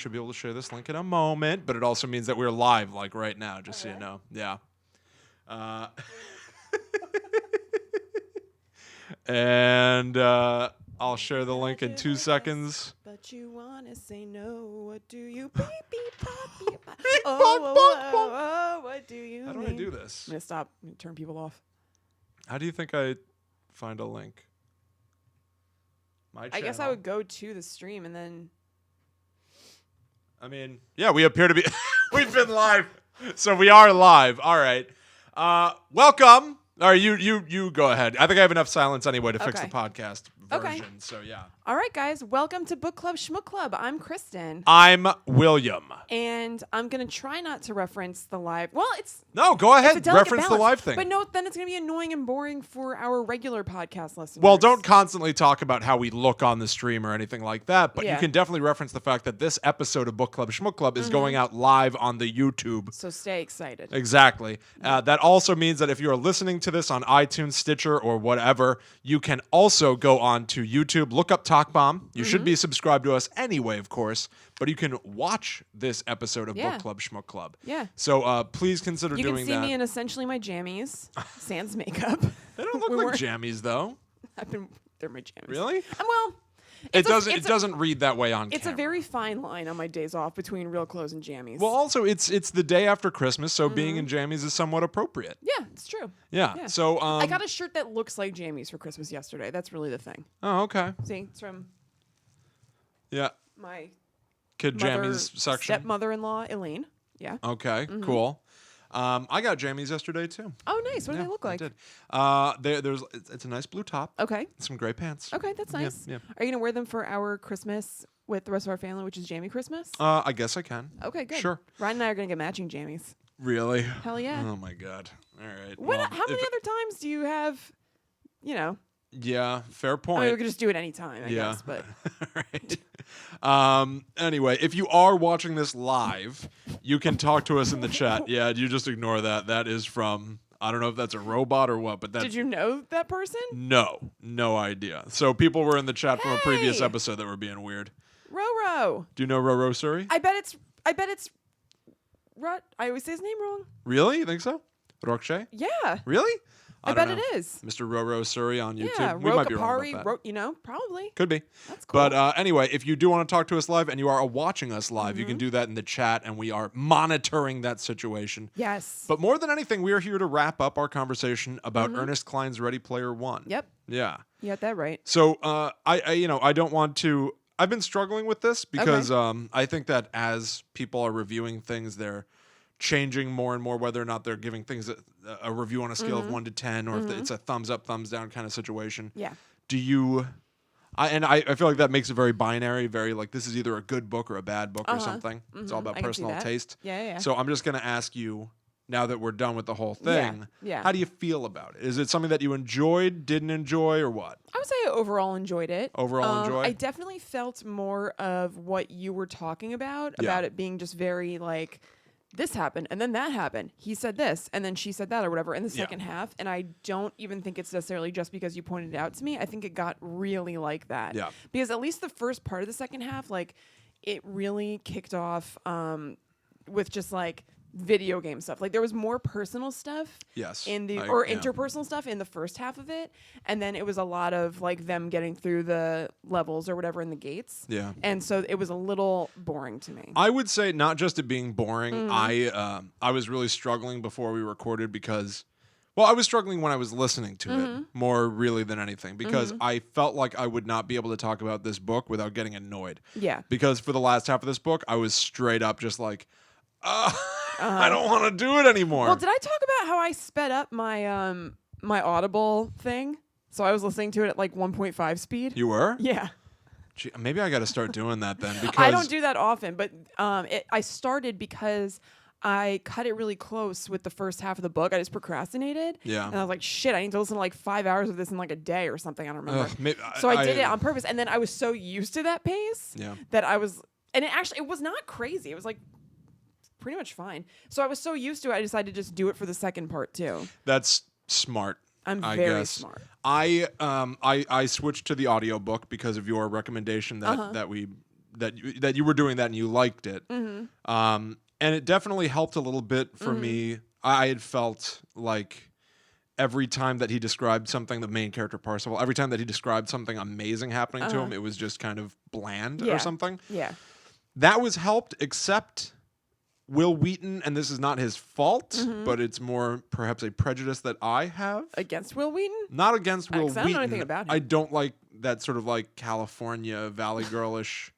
Should be able to share this link in a moment, but it also means that we're live, like right now, just so you know. Yeah. And I'll share the link in 2 seconds. But you wanna say no? What do you? Beep beep pop beep. Pop. Beep, Oh, bonk, oh, bonk, oh, bonk. oh, what do you? How do I do this? I'm gonna stop. I'm gonna turn people off. How do you think I find a link? My channel. I guess I would go to the stream and then. I mean, yeah, we appear to be. We've been live, so we are live. All right. Welcome. All right, you go ahead. I think I have enough silence anyway to fix the podcast version. So yeah. All right, guys. Welcome to Book Club Schmook Club. I'm Kristen. I'm William. And I'm gonna try not to reference the live. Well, it's no. Go ahead. It's a delicate reference balance, the live thing. But no, then it's gonna be annoying and boring for our regular podcast listeners. Well, don't constantly talk about how we look on the stream or anything like that. But you can definitely reference the fact that this episode of Book Club Schmook Club is going out live on the YouTube. So stay excited. Exactly. That also means that if you are listening to this on iTunes, Stitcher, or whatever, you can also go on to YouTube, look up Talk Bomb. You should be subscribed to us anyway, of course, but you can watch this episode of Book Club Schmook Club. Yeah. So please consider doing that. You can see me in essentially my jammies, sans makeup. They don't look like jammies, though. They're my jammies. Really? Well, it doesn't read that way on camera. It's a very fine line on my days off between real clothes and jammies. Well, also, it's the day after Christmas, so being in jammies is somewhat appropriate. Yeah, it's true. Yeah. So I got a shirt that looks like jammies for Christmas yesterday. That's really the thing. Oh, okay. See, it's from my kid jammies section. Stepmother-in-law, Elaine. Yeah. Okay, cool. I got jammies yesterday too. Oh, nice. What do they look like? I did. It's a nice blue top. Okay. Some gray pants. Okay, that's nice. Yeah. Are you gonna wear them for our Christmas with the rest of our family, which is jammy Christmas? I guess I can. Okay, good. Sure. Ryan and I are gonna get matching jammies. Really? Hell yeah. Oh my god. All right. How many other times do you have? Yeah, fair point. I mean, we could just do it anytime, I guess. But right. Anyway, if you are watching this live, you can talk to us in the chat. Yeah, you just ignore that. That is from, I don't know if that's a robot or what, but that's... Did you know that person? No idea. So people were in the chat from a previous episode that were being weird. Roro. Do you know Roro Suri? I bet it's Rut. I always say his name wrong. Really? You think so? Rokshay? Yeah. Really? I bet it is. Mr. Roro Suri on YouTube. Yeah, we might be wrong about that. Probably. Could be. That's cool. But anyway, if you do want to talk to us live and you are watching us live, you can do that in the chat, and we are monitoring that situation. Yes. But more than anything, we are here to wrap up our conversation about Ernest Cline's Ready Player One. Yep. Yeah. You got that right. So I don't want to. I've been struggling with this because I think that as people are reviewing things, they're changing more and more whether or not they're giving things a review on a scale of 1 to 10 or if it's a thumbs up, thumbs down kind of situation. Yeah. Do you... I feel like that makes it very binary, very like this is either a good book or a bad book or something. It's all about personal taste. Yeah. So I'm just going to ask you, now that we're done with the whole thing, Yeah. how do you feel about it? Is it something that you enjoyed, didn't enjoy, or what? I would say I overall enjoyed it. Overall enjoy? I definitely felt more of what you were talking about it being just very like... this happened, and then that happened. He said this, and then she said that, or whatever, in the second half. And I don't even think it's necessarily just because you pointed it out to me. I think it got really like that. Yeah. Because at least the first part of the second half, like, it really kicked off with just, like, video game stuff. Like, there was more personal stuff interpersonal stuff in the first half of it, and then it was a lot of like them getting through the levels or whatever in the gates. Yeah. And so it was a little boring to me. I would say not just it being boring. I was really struggling before we recorded because, well, I was struggling when I was listening to it more really than anything because I felt like I would not be able to talk about this book without getting annoyed. Yeah. Because for the last half of this book, I was straight up just like, I don't want to do it anymore. Well, did I talk about how I sped up my my Audible thing? So I was listening to it at like 1.5 speed. You were? Yeah. Gee, maybe I got to start doing that then. Because I don't do that often, but I started because I cut it really close with the first half of the book. I just procrastinated. Yeah. And I was like, shit, I need to listen to like 5 hours of this in like a day or something. I don't remember. So I did it on purpose. And then I was so used to that pace that I was, and it was not crazy. It was like pretty much fine. So I was so used to it, I decided to just do it for the second part too. That's smart. I'm very smart. I switched to the audiobook because of your recommendation that we that you were doing that and you liked it. And it definitely helped a little bit for me. I had felt like every time that he described something, the main character Parsifal, every time that he described something amazing happening to him, it was just kind of bland or something. Yeah. That was helped, except Will Wheaton, and this is not his fault, but it's more perhaps a prejudice that I have. Against Will Wheaton? Not against Will Wheaton. I don't know anything about him. I don't like that sort of like California Valley Girlish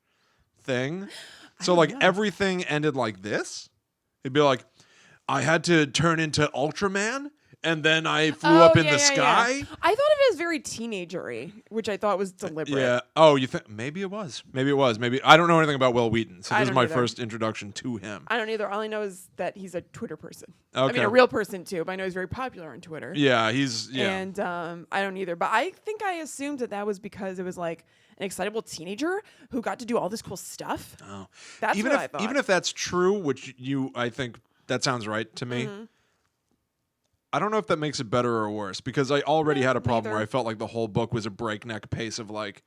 thing. So like everything ended like this. It'd be like, I had to turn into Ultraman, and then I flew up in the sky. Yeah. I thought of it as very teenagery, which I thought was deliberate. Yeah. Oh, you think maybe it was? Maybe it was. Maybe I don't know anything about Will Wheaton, so this is my first introduction to him. I don't either. All I know is that he's a Twitter person. Okay. I mean, a real person too, but I know he's very popular on Twitter. Yeah, And I don't either. But I think I assumed that was because it was like an excitable teenager who got to do all this cool stuff. Oh, that's what I thought. Even if that's true, which I think that sounds right to me. I don't know if that makes it better or worse, because I already had a problem where I felt like the whole book was a breakneck pace of like,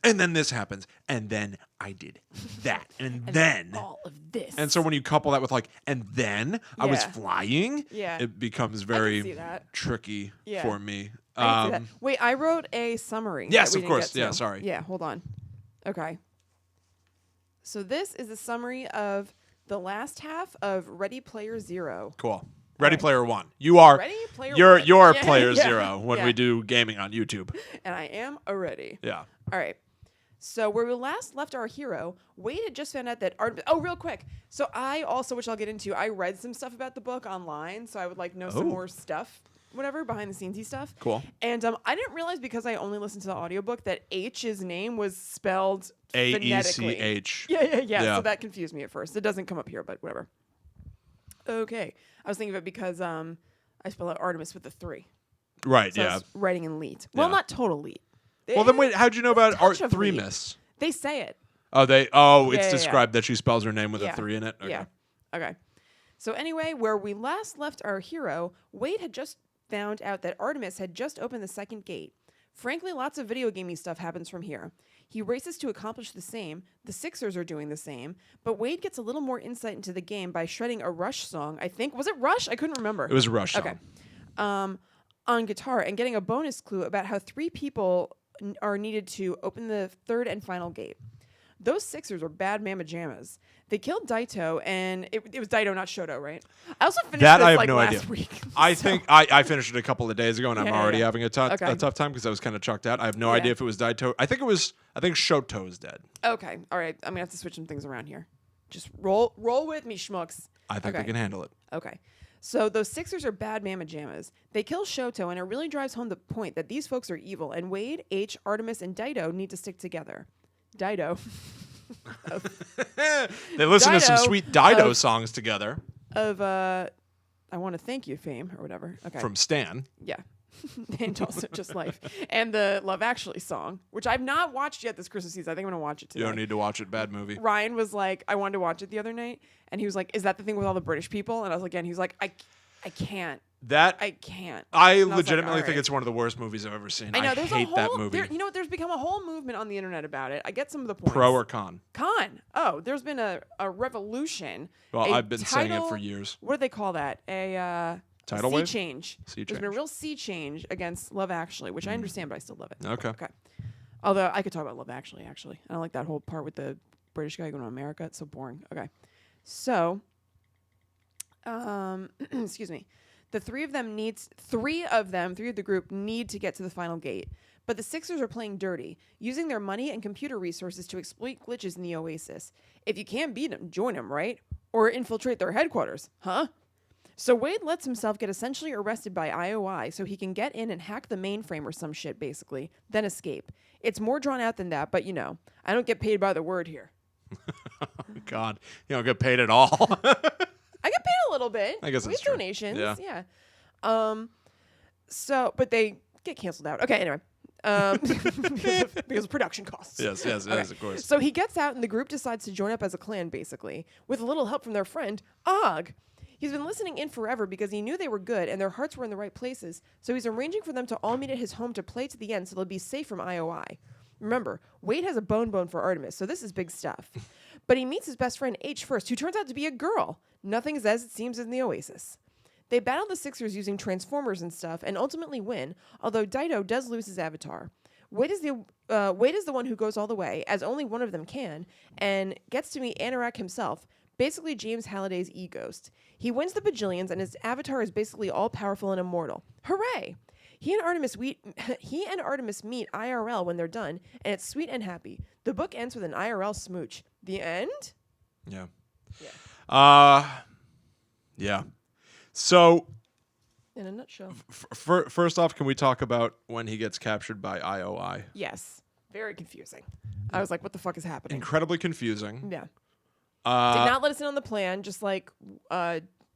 and then this happens, and then I did that, and then all of this. And so when you couple that with like, and then I was flying, it becomes very tricky for me. Wait, I wrote a summary. Yes, of course. Yeah, sorry. Yeah, hold on. Okay. So this is a summary of the last half of Ready Player Zero. Cool. Ready Player One. You are. Ready Player You're One. You're Player Zero when we do gaming on YouTube. And I am already. Yeah. All right. So where we last left our hero, Wade had just found out that Oh, real quick. So I also, which I'll get into, I read some stuff about the book online, so I would like know some more stuff, whatever, behind the scenesy stuff. Cool. And I didn't realize, because I only listened to the audiobook, that H's name was spelled phonetically. AECH. Yeah. So that confused me at first. It doesn't come up here, but whatever. Okay. I was thinking of it because I spell out Artemis with a 3. Right, so I was writing in leet. Well, not total leet. Well, then wait, how'd you know about Artemis? They say it. It's described that she spells her name with a 3 in it? Okay. Yeah. Okay. So anyway, where we last left our hero, Wade had just found out that Artemis had just opened the second gate. Frankly, lots of video gaming stuff happens from here. He races to accomplish the same. The Sixers are doing the same. But Wade gets a little more insight into the game by shredding a Rush song, I think. Was it Rush? I couldn't remember. It was a Rush song. Okay. On guitar, and getting a bonus clue about how 3 people are needed to open the third and final gate. Those Sixers are bad mamma jammas. They killed Daito, and it was Daito, not Shoto, right? I also finished that this I have like no last idea. week. I think I finished it a couple of days ago, and I'm already having a tough time because I was kind of chucked out. I have no idea if it was Daito. I think Shoto is dead. Okay, all right. I'm gonna have to switch some things around here. Just roll with me, schmucks. I think they can handle it. Okay. So those Sixers are bad mamma jammas. They kill Shoto, and it really drives home the point that these folks are evil, and Wade, H, Artemis, and Daito need to stick together. Daito. They listen to some sweet Dido songs together. I Want to Thank You fame or whatever. Okay. From Stan. Yeah. And also Just Life. And the Love Actually song, which I've not watched yet this Christmas season. I think I'm going to watch it today. You don't need to watch it. Bad movie. Ryan was like, I wanted to watch it the other night. And he was like, is that the thing with all the British people? And I was like, he was like, I can't. I can't. I legitimately think it's one of the worst movies I've ever seen. I know. I hate that movie. There's become a whole movement on the internet about it. I get some of the points. Pro or con? Con. Oh, there's been a revolution. Well, I've been saying it for years. What do they call that? A tidal sea wave? Change. There's been a real sea change against Love Actually, which I understand, but I still love it. Okay. Although I could talk about Love Actually. I don't like that whole part with the British guy going to America. It's so boring. Okay. So, excuse me. The three of the group need to get to the final gate. But the Sixers are playing dirty, using their money and computer resources to exploit glitches in the OASIS. If you can't beat them, join them, right? Or infiltrate their headquarters, huh? So Wade lets himself get essentially arrested by IOI so he can get in and hack the mainframe or some shit, basically, then escape. It's more drawn out than that, but I don't get paid by the word here. God, you don't get paid at all. I get paid a little bit. I guess we it's have donations. Yeah. But they get canceled out. Okay, anyway. Because of production costs. Yes, of course. So he gets out, and the group decides to join up as a clan, basically, with a little help from their friend, Og. He's been listening in forever because he knew they were good and their hearts were in the right places, so he's arranging for them to all meet at his home to play to the end so they'll be safe from IOI. Remember, Wade has a bone for Artemis, so this is big stuff. But he meets his best friend H first, who turns out to be a girl. Nothing is as it seems in the Oasis. They battle the Sixers using Transformers and stuff, and ultimately win, although Dido does lose his avatar. Wade is the one who goes all the way, as only one of them can, and gets to meet Anorak himself, basically James Halliday's e-ghost. He wins the bajillions, and his avatar is basically all-powerful and immortal. Hooray! He and Artemis meet IRL when they're done, and it's sweet and happy. The book ends with an IRL smooch. The end? Yeah. Yeah. Yeah. So, in a nutshell. First off, can we talk about when he gets captured by IOI? Yes. Very confusing. I was like, what the fuck is happening? Incredibly confusing. Yeah. Did not let us in on the plan, just like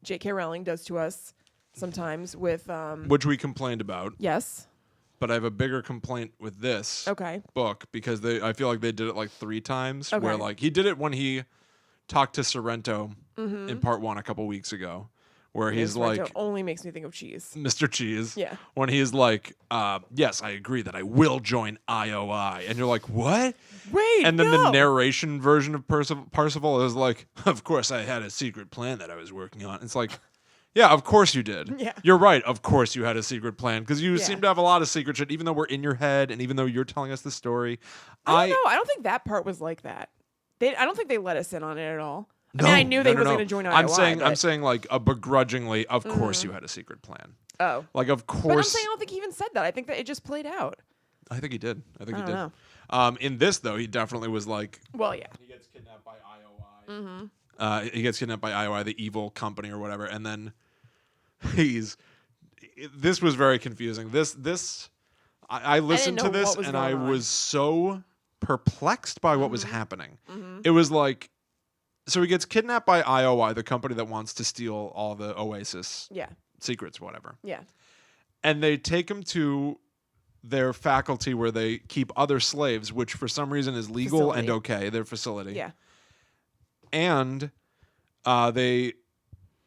J.K. Rowling does to us sometimes with... which we complained about. Yes. But I have a bigger complaint with this book because I feel like they did it like 3 times. Where like he did it when he talked to Sorrento in part 1 a couple weeks ago. Where he's Sorrento like... only makes me think of cheese. Mr. Cheese. Yeah. When he's like, yes, I agree that I will join IOI. And you're like, what? Wait, And then the narration version of Parsifal is like, of course I had a secret plan that I was working on. It's like, yeah, of course you did. Yeah. You're right. Of course you had a secret plan because you seem to have a lot of secret shit, even though we're in your head and even though you're telling us the story. I don't know. I don't think that part was like that. I don't think they let us in on it at all. No, I knew they was no. going to join IOI. I'm saying like begrudgingly, of course you had a secret plan. Oh. Like, of course. But I'm saying I don't think he even said that. I think that it just played out. I think he did. I think he did. Know. In this, though, he definitely was like... Well, yeah. He gets kidnapped by IOI. He gets kidnapped by IOI, the evil company or whatever, and then this was very confusing. I listened to this, and I was so perplexed by what was happening. It was like... So he gets kidnapped by IOI, the company that wants to steal all the OASIS secrets, whatever. Yeah. And they take him to their faculty where they keep other slaves, which for some reason is legal and okay, their facility. Yeah. And they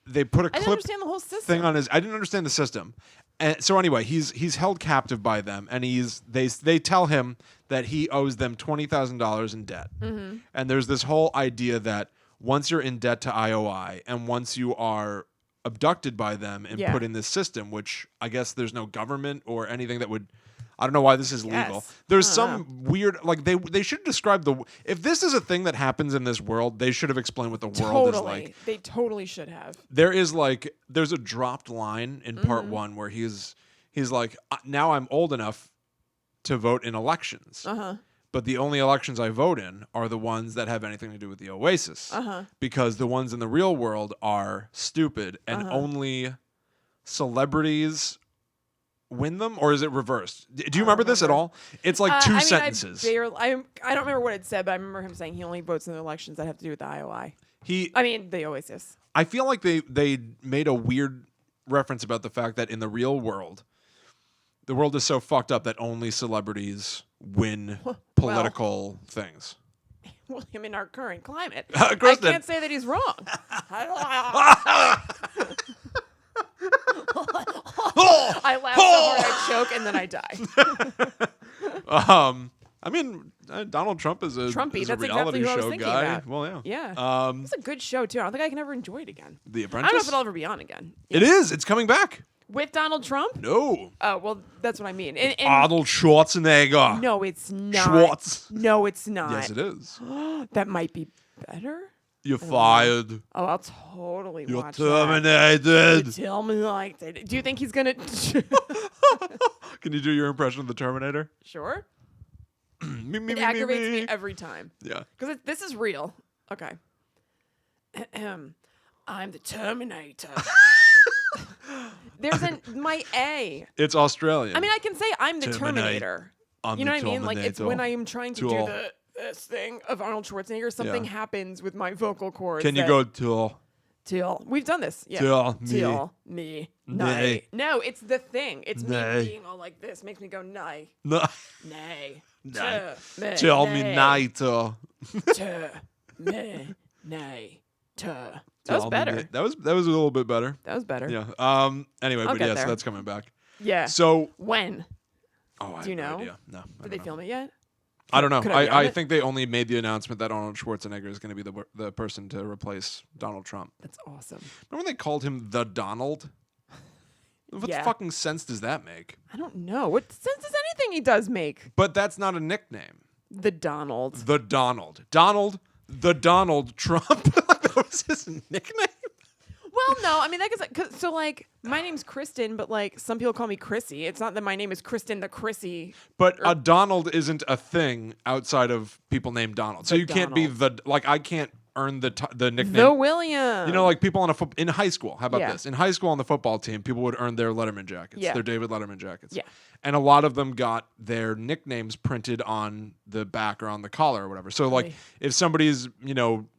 put a clip understand the whole system. thing on his... I didn't understand the system. And so anyway, he's held captive by them, and they tell him that he owes them $20,000 in debt. And there's this whole idea that once you're in debt to IOI and once you are abducted by them and put in this system, which I guess there's no government or anything that would... I don't know why this is legal. There's some weird... Like, they should describe the... If this is a thing that happens in this world, they should have explained what the world is like. They totally should have. There's a dropped line in part 1 where he's like, now I'm old enough to vote in elections. But the only elections I vote in are the ones that have anything to do with the Oasis. Because the ones in the real world are stupid and only celebrities win them, or is it reversed? Do you remember this at all? It's like 2 sentences. I don't remember what it said, but I remember him saying he only votes in the elections that have to do with the IOI. The Oasis. I feel like they made a weird reference about the fact that in the real world, the world is so fucked up that only celebrities win political things. Well, in our current climate. I can't say that he's wrong. I laugh so hard I choke and then I die. Donald Trump is a Trumpy, that's reality exactly show guy. About. Well, yeah. It's a good show too. I don't think I can ever enjoy it again. The Apprentice. I don't know if it'll ever be on again. Yeah. It is. It's coming back. With Donald Trump? No. Oh, well, that's what I mean. Arnold Schwarzenegger. No, it's not. Schwartz. No, it's not. Yes, it is. That might be better. You're fired. Oh, I'll totally watch You're terminated. That. You tell me like that. Do you think he's going to... Can you do your impression of the Terminator? Sure. It aggravates me every time. Yeah. Because this is real. Okay. I'm the Terminator. There's my A. It's Australian. I mean, I can say I'm the Terminator. You know what I mean? Like, it's when I am trying to do this thing of Arnold Schwarzenegger, something happens with my vocal cords. Can you go till? Till. We've done this. Yeah. Till me. Nay. No, it's the thing. It's nay. Me being all like this. Makes me go nay. No. Nay. Nay. Tell me nay. Me. Nay. That was better. That was a little bit better. That was better. Yeah. Anyway, but yes, there. that's coming back. Yeah. So when? Oh, do you know? No idea. No. Did they film it yet? I don't know. I think they only made the announcement that Arnold Schwarzenegger is going to be the person to replace Donald Trump. That's awesome. Remember when they called him the Donald? What fucking sense does that make? I don't know. What sense does anything he does make? But that's not a nickname. The Donald. The Donald. Donald. The Donald Trump. That was his nickname. Well, no, I mean, so like, my name's Kristen, but like, some people call me Chrissy. It's not that my name is Kristen the Chrissy. But a Donald isn't a thing outside of people named Donald. So you can't be I can't earn the nickname. The William. You know, like people in high school. How about this? In high school on the football team, people would earn their Letterman jackets, their David Letterman jackets. Yeah. And a lot of them got their nicknames printed on the back or on the collar or whatever. So like, if somebody's,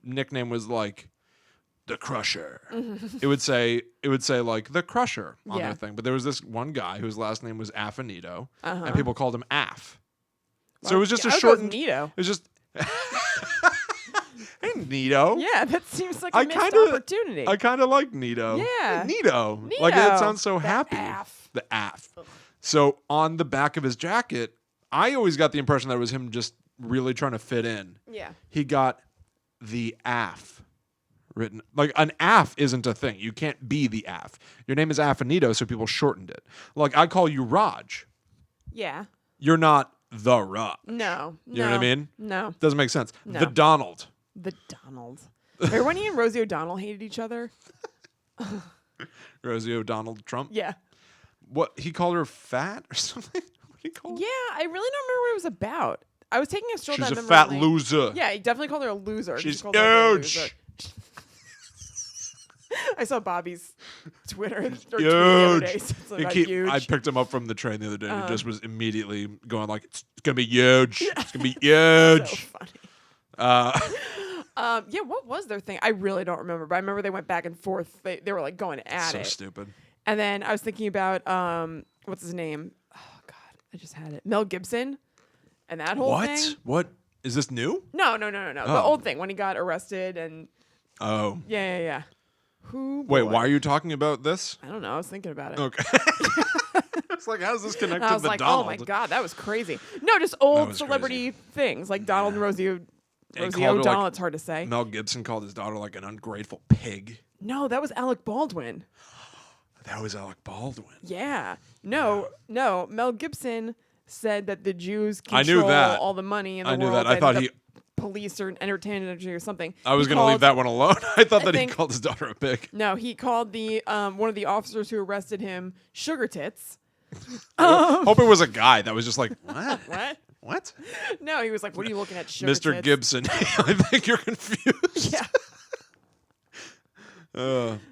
nickname was like, the Crusher. It would say like the Crusher on their thing. But there was this one guy whose last name was Affinito, and people called him Af. So it was just a shortened. Nito. It was just. Hey, Nito. Yeah, that seems like a missed opportunity. I kind of like Nito. Yeah. Hey, Nito. Like it sounds so happy. Af. The Af. So on the back of his jacket, I always got the impression that it was him just really trying to fit in. Yeah. He got the Af written. Like an AF isn't a thing. You can't be the AF. Your name is Affinito, so people shortened it. Like I call you Raj. Yeah. You're not the Raj. No. You know what I mean? No. Doesn't make sense. No. The Donald. The Donald. Remember when he and Rosie O'Donnell hated each other? Rosie O'Donnell Trump? Yeah. What? He called her fat or something? What did he call her? Yeah, I really don't remember what it was about. I was taking a stroll down She's a memory fat lane. loser. Yeah, he definitely called her a loser. She's called her a huge. loser. I saw Bobby's Twitter or tweet the other day. Huge. I picked him up from the train the other day and he just was immediately going like, it's going to be huge. It's going to be huge. So funny. Yeah, what was their thing? I really don't remember, but I remember they went back and forth. They were like going at it. So stupid. And then I was thinking about, what's his name? Oh, God, I just had it. Mel Gibson and that whole thing. What? Is this new? No. The old thing when he got arrested and. Oh. Yeah. Wait, why are you talking about this? I don't know. I was thinking about it. Okay. It's like, how does this connect to I was the like, Donald? oh my God, that was crazy. No, just old celebrity things like Donald and Rosie O'Donnell. It's hard to say. Mel Gibson called his daughter like an ungrateful pig. No, that was Alec Baldwin. That was Alec Baldwin. Yeah. No. Mel Gibson said that the Jews control all the money in the world. I knew that. I thought he... police or entertainment industry or something. I was going to leave that one alone. I thought that he called his daughter a pig. No, he called the one of the officers who arrested him sugar tits. Hope it was a guy that was just like, what? What? No, he was like, what are you looking at, sugar Mr. tits? Gibson, I think you're confused. Yeah.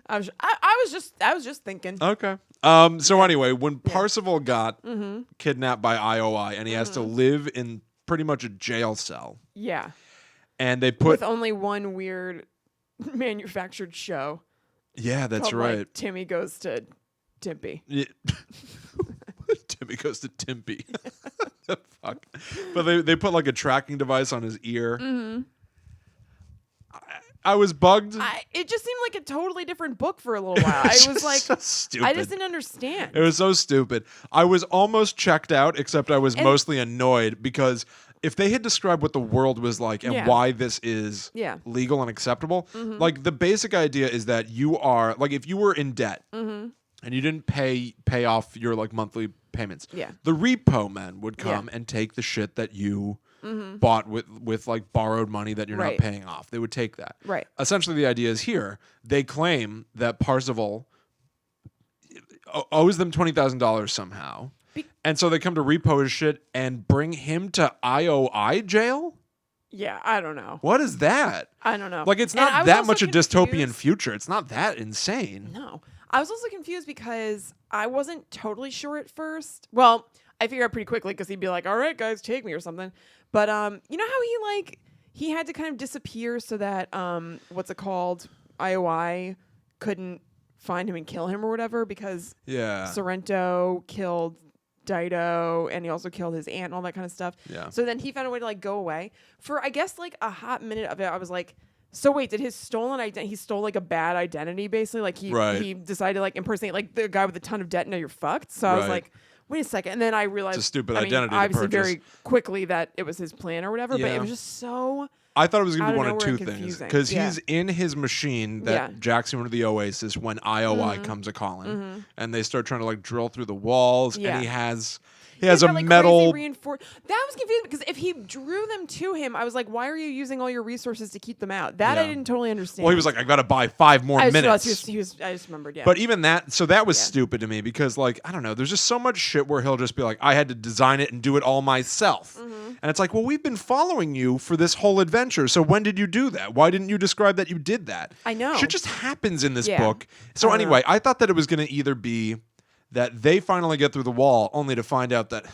I was just thinking. Okay. So anyway, when Parzival got kidnapped by IOI and he has to live in pretty much a jail cell. Yeah. And they put with only one weird manufactured show. Yeah, that's right. Like, Timmy Goes to Timpy. Yeah. Timmy Goes to Timpy. Fuck. But they put like a tracking device on his ear. Mm-hmm. I was bugged. It just seemed like a totally different book for a little while. I was like, so stupid. I just didn't understand. It was so stupid. I was almost checked out, except I was mostly annoyed because if they had described what the world was like and why this is legal and acceptable, like the basic idea is that you are like if you were in debt and you didn't pay off your like monthly payments, the repo men would come and take the shit that you bought with like borrowed money that you're not paying off. They would take that. Right. Essentially, the idea is here. They claim that Parzival owes them $20,000 somehow. And so they come to repo his shit and bring him to IOI jail? Yeah, I don't know. What is that? I don't know. Like, it's not that much a dystopian future. It's not that insane. No. I was also confused because I wasn't totally sure at first. Well, I figured out pretty quickly because he'd be like, all right, guys, take me or something. But you know how he had to kind of disappear so that, what's it called? IOI couldn't find him and kill him or whatever because Sorrento killed Dido and he also killed his aunt and all that kind of stuff. Yeah. So then he found a way to like go away. For I guess like a hot minute of it, I was like, so wait, did his stolen identity, he stole like a bad identity basically? Like he decided to like impersonate like the guy with a ton of debt and now you're fucked. So I was like, wait a second. And then I realized it's a stupid identity obviously to purchase. very quickly that it was his plan or whatever, but Yeah. it was just so... I thought it was going to be one of nowhere two things. confusing. Because Yeah. he's in his machine that jacks him into the OASIS when IOI comes a-calling. And they start trying to like drill through the walls. Yeah. And he has a like metal... That was confusing because if he drew them to him, I was like, why are you using all your resources to keep them out? That I didn't totally understand. Well, he was like, I got to buy 5 more minutes. I just remembered, yeah. But even that, so that was stupid to me because, like, I don't know, there's just so much shit where he'll just be like, I had to design it and do it all myself. And it's like, well, we've been following you for this whole adventure. So when did you do that? Why didn't you describe that you did that? I know. Shit just happens in this book. So anyway, I thought that it was going to either be that they finally get through the wall only to find out that,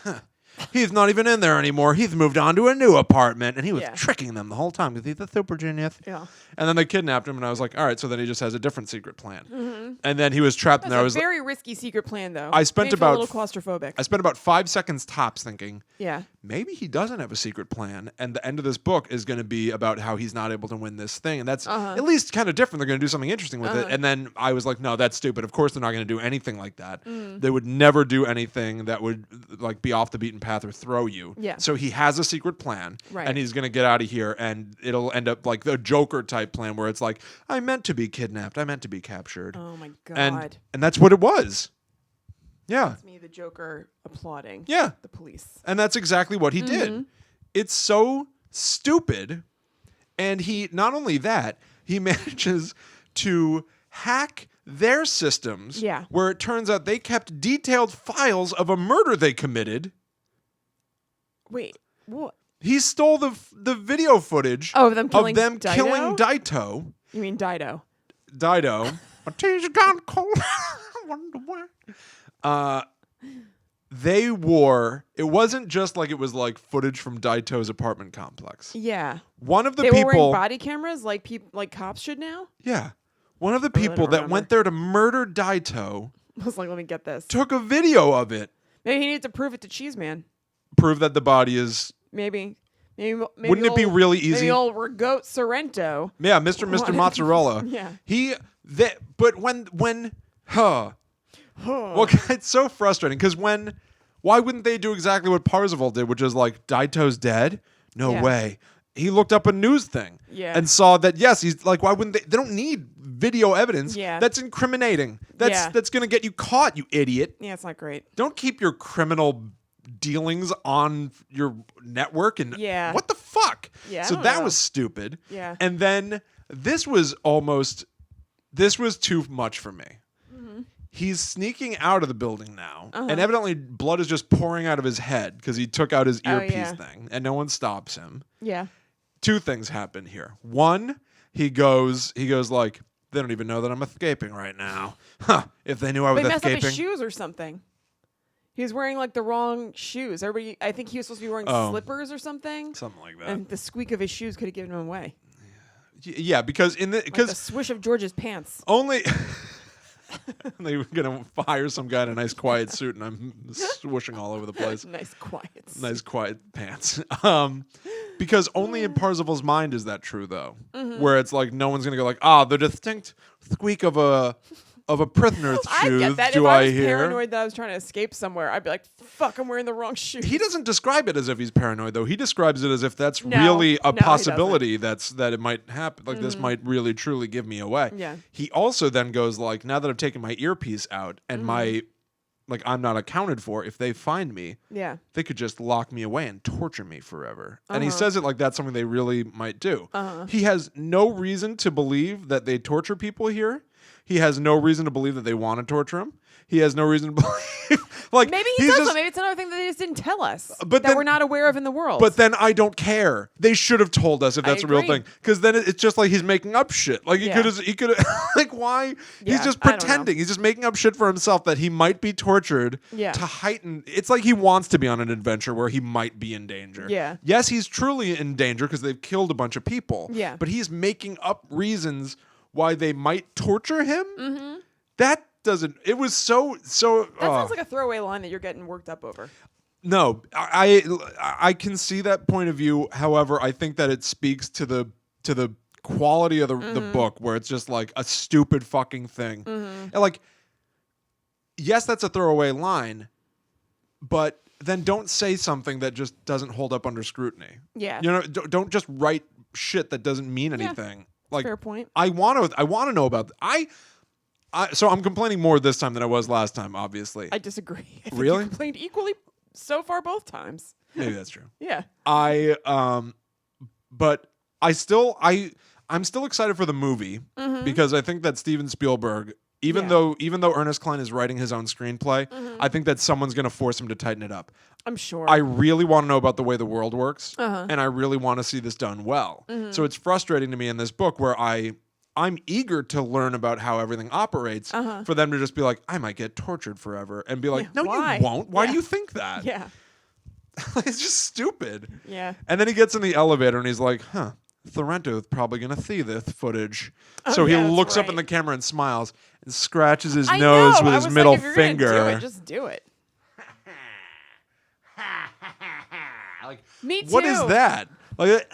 he's not even in there anymore. He's moved on to a new apartment. And he was tricking them the whole time because he's a super genius. Yeah. And then they kidnapped him. And I was like, all right, so then he just has a different secret plan. And then he was trapped in there. That's a very risky secret plan, though. I spent Made about a little claustrophobic. I spent about 5 seconds tops thinking, yeah. maybe he doesn't have a secret plan. And the end of this book is going to be about how he's not able to win this thing. And that's at least kind of different. They're going to do something interesting with it. And then I was like, no, that's stupid. Of course they're not going to do anything like that. They would never do anything that would like be off the beaten path or throw you. Yeah. So he has a secret plan, right. and he's going to get out of here, and it'll end up like the Joker type plan where it's like, I meant to be kidnapped. I meant to be captured. Oh, my God. And that's what it was. Yeah. That's me, the Joker, applauding the police. And that's exactly what he did. It's so stupid. And he, not only that, he manages to hack their systems where it turns out they kept detailed files of a murder they committed. Wait, what? He stole the video footage of them killing Daito. You mean Dido? Dido. My tea's gone cold. I wonder why. They wore. It wasn't just like it was like footage from Daito's apartment complex. Yeah. One of the people. They were wearing body cameras like cops should now? Yeah. One of the people that went there to murder Daito was like, let me get this. Took a video of it. Maybe he needed to prove it to Cheeseman. Prove that the body is... Maybe Wouldn't it be really easy? Maybe old Regote Sorrento. Yeah, Mr. Mozzarella. Yeah. But when well, it's so frustrating because why wouldn't they do exactly what Parzival did, which is like, Daito's dead? No way. He looked up a news thing and saw that, yes, he's like, why wouldn't they don't need video evidence. That's incriminating. That's going to get you caught, you idiot. Yeah, it's not great. Don't keep your criminal dealings on your network and what the fuck? Yeah, so that was stupid. Yeah. And then this was too much for me. Mm-hmm. He's sneaking out of the building now, and evidently blood is just pouring out of his head because he took out his earpiece thing, and no one stops him. Yeah. Two things happen here. One, he goes like, they don't even know that I'm escaping right now. Huh. If they knew I was escaping. He messed up his shoes or something. He was wearing like the wrong shoes. I think he was supposed to be wearing slippers or something. Something like that. And the squeak of his shoes could have given him away. Yeah, because the swish of George's pants. Only they were gonna hire some guy in a nice quiet suit, and I'm swooshing all over the place. Nice quiet pants. Because only in Parzival's mind is that true, though. Mm-hmm. Where it's like no one's gonna go like, the distinct squeak of a prisoner's shoes. I get that. Do if I was hear? Paranoid that I was trying to escape somewhere, I'd be like, "Fuck, I'm wearing the wrong shoes." He doesn't describe it as if he's paranoid, though. He describes it as if that's really a possibility. That it might happen. Like this might really truly give me away. Yeah. He also then goes like, now that I've taken my earpiece out and I'm not accounted for, if they find me, they could just lock me away and torture me forever. And he says it like that's something they really might do. He has no reason to believe that they torture people here. He has no reason to believe that they want to torture him. He has no reason to believe... like maybe he does. Maybe it's another thing that they just didn't tell us that we're not aware of in the world. But then I don't care. They should have told us if that's a real thing. Because then it's just like he's making up shit. Like he could have... like why? He's just pretending. He's just making up shit for himself that he might be tortured to heighten... It's like he wants to be on an adventure where he might be in danger. Yeah. Yes, he's truly in danger because they've killed a bunch of people. Yeah. But he's making up reasons why they might torture him. Mm-hmm. That doesn't... It was so... That sounds like a throwaway line that you're getting worked up over. No, I can see that point of view. However, I think that it speaks to the quality of the book, where it's just like a stupid fucking thing. And like, yes, that's a throwaway line, but then don't say something that just doesn't hold up under scrutiny. Yeah. You know, don't just write shit that doesn't mean anything. Like, fair point. I want to know about so I'm complaining more this time than I was last time, obviously. I disagree. I think Really? you complained equally so far both times. Maybe that's true. Yeah. But I'm still excited for the movie because I think that Steven Spielberg, even though Ernest Cline is writing his own screenplay, I think that someone's going to force him to tighten it up. I'm sure. I really want to know about the way the world works, and I really want to see this done well. So it's frustrating to me in this book where I'm eager to learn about how everything operates for them to just be like, I might get tortured forever, and be like, no, why? you won't. Why do you think that? Yeah. It's just stupid. Yeah. And then he gets in the elevator and he's like, Thorento is probably going to see this footage. So he looks up in the camera and smiles and scratches his nose with his middle finger. Do it, just do it. Like, me too. What is that? Like,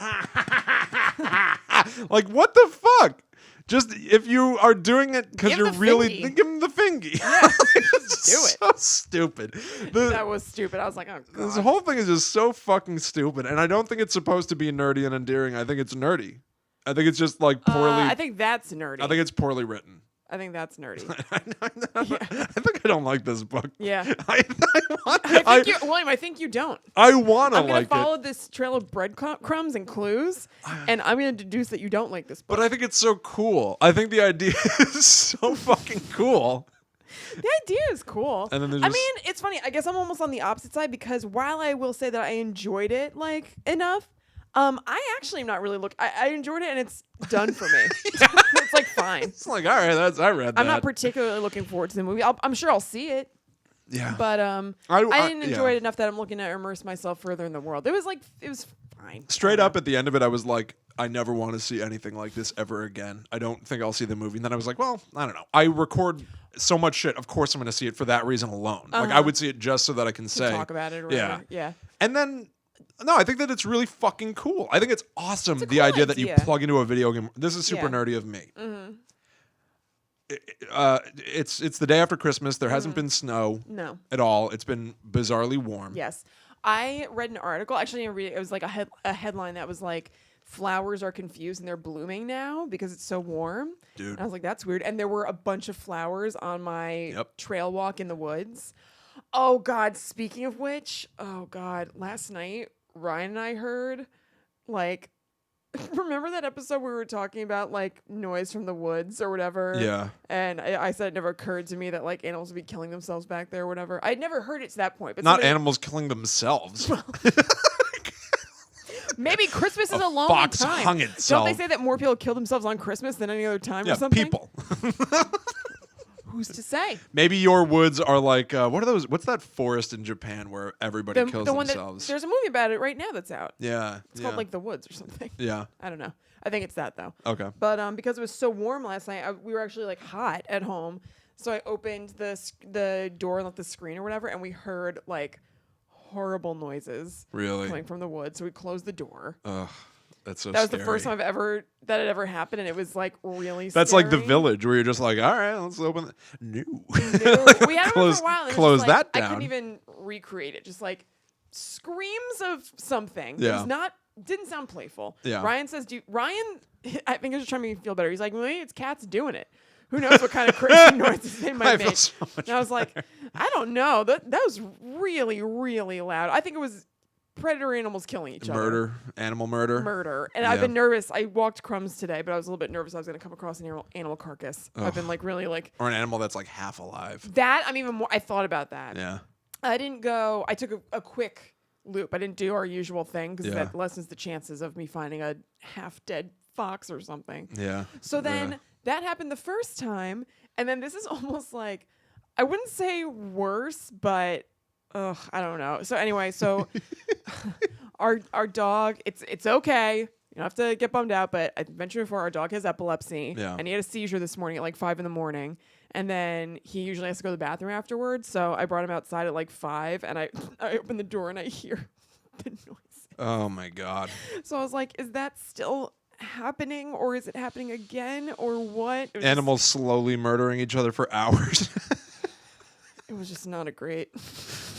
like what the fuck? Just if you are doing it because you're really give him the fingy. Yeah, just do it. So stupid. That was stupid. I was like, oh god. This whole thing is just so fucking stupid, and I don't think it's supposed to be nerdy and endearing. I think it's nerdy. I think it's just like poorly. I think that's nerdy. I think it's poorly written. I think that's nerdy. I think I don't like this book. Yeah. I think you don't. I want to like it. I'm going to follow this trail of breadcrumbs and clues, and I'm going to deduce that you don't like this book. But I think it's so cool. I think the idea is so fucking cool. The idea is cool. And then I mean, it's funny. I guess I'm almost on the opposite side because while I will say that I enjoyed it like enough, I actually am not really I enjoyed it and it's done for me. It's like fine. It's like, all right, I read that. I'm not particularly looking forward to the movie. I'm sure I'll see it. Yeah. But I didn't enjoy it enough that I'm looking to immerse myself further in the world. It was fine. Straight up at the end of it, I was like, I never want to see anything like this ever again. I don't think I'll see the movie. And then I was like, well, I don't know. I record so much shit. Of course I'm going to see it for that reason alone. Like I would see it just so that I can say. Talk about it or whatever. Yeah. And then, no, I think that it's really fucking cool. I think it's awesome. It's a the cool idea that you plug into a video game. This is super nerdy of me. It's the day after Christmas. There hasn't been snow at all. It's been bizarrely warm. Yes. I read an article. Actually, I didn't read it. It was like a headline that was like, flowers are confused and they're blooming now because it's so warm. Dude. And I was like, that's weird. And there were a bunch of flowers on my trail walk in the woods. Oh, God. Speaking of which, last night, Ryan and I heard, like, remember that episode we were talking about, like, noise from the woods or whatever? Yeah. And I said it never occurred to me that, like, animals would be killing themselves back there or whatever. I'd never heard it to that point. But not animals killing themselves. Maybe Christmas is a long fox time. Hung itself. Don't they say that more people kill themselves on Christmas than any other time or something? People. Who's to say? Maybe your woods are like, what are those? What's that forest in Japan where everybody kills themselves? There's a movie about it right now that's out. Yeah. It's called like The Woods or something. Yeah. I don't know. I think it's that though. Okay. But because it was so warm last night, we were actually like hot at home. So I opened the door and let the screen or whatever, and we heard like horrible noises coming from the woods. So we closed the door. Ugh. That's so That was scary. the first time that it ever happened, and it was like really That's scary. like The Village, where you're just like, all right, let's open it. No. We had it for a while. And close that down. I couldn't even recreate it. Just like screams of something. Yeah. Didn't sound playful. Yeah. Ryan says, Ryan, I think he was just trying to make me feel better. He's like, maybe it's cats doing it. Who knows what kind of crazy noises they might make. So and I was like, I don't know. That was really, really loud. I think it was predator animals killing each other. Animal murder. Murder. And I've been nervous. I walked Crumbs today, but I was a little bit nervous I was going to come across an animal carcass. Ugh. I've been like really like... Or an animal that's like half alive. That, I'm even more... I thought about that. Yeah. I didn't go... I took a quick loop. I didn't do our usual thing because that lessens the chances of me finding a half-dead fox or something. Yeah. So then that happened the first time, and then this is almost like... I wouldn't say worse, but... Ugh, I don't know. So anyway, our dog, it's okay. You don't have to get bummed out, but I mentioned before our dog has epilepsy. Yeah. And he had a seizure this morning at like 5 a.m. And then he usually has to go to the bathroom afterwards. So I brought him outside at like 5 and I opened the door and I hear the noise. Oh my God. So I was like, is that still happening or is it happening again or what? Animals slowly murdering each other for hours. It was just not a great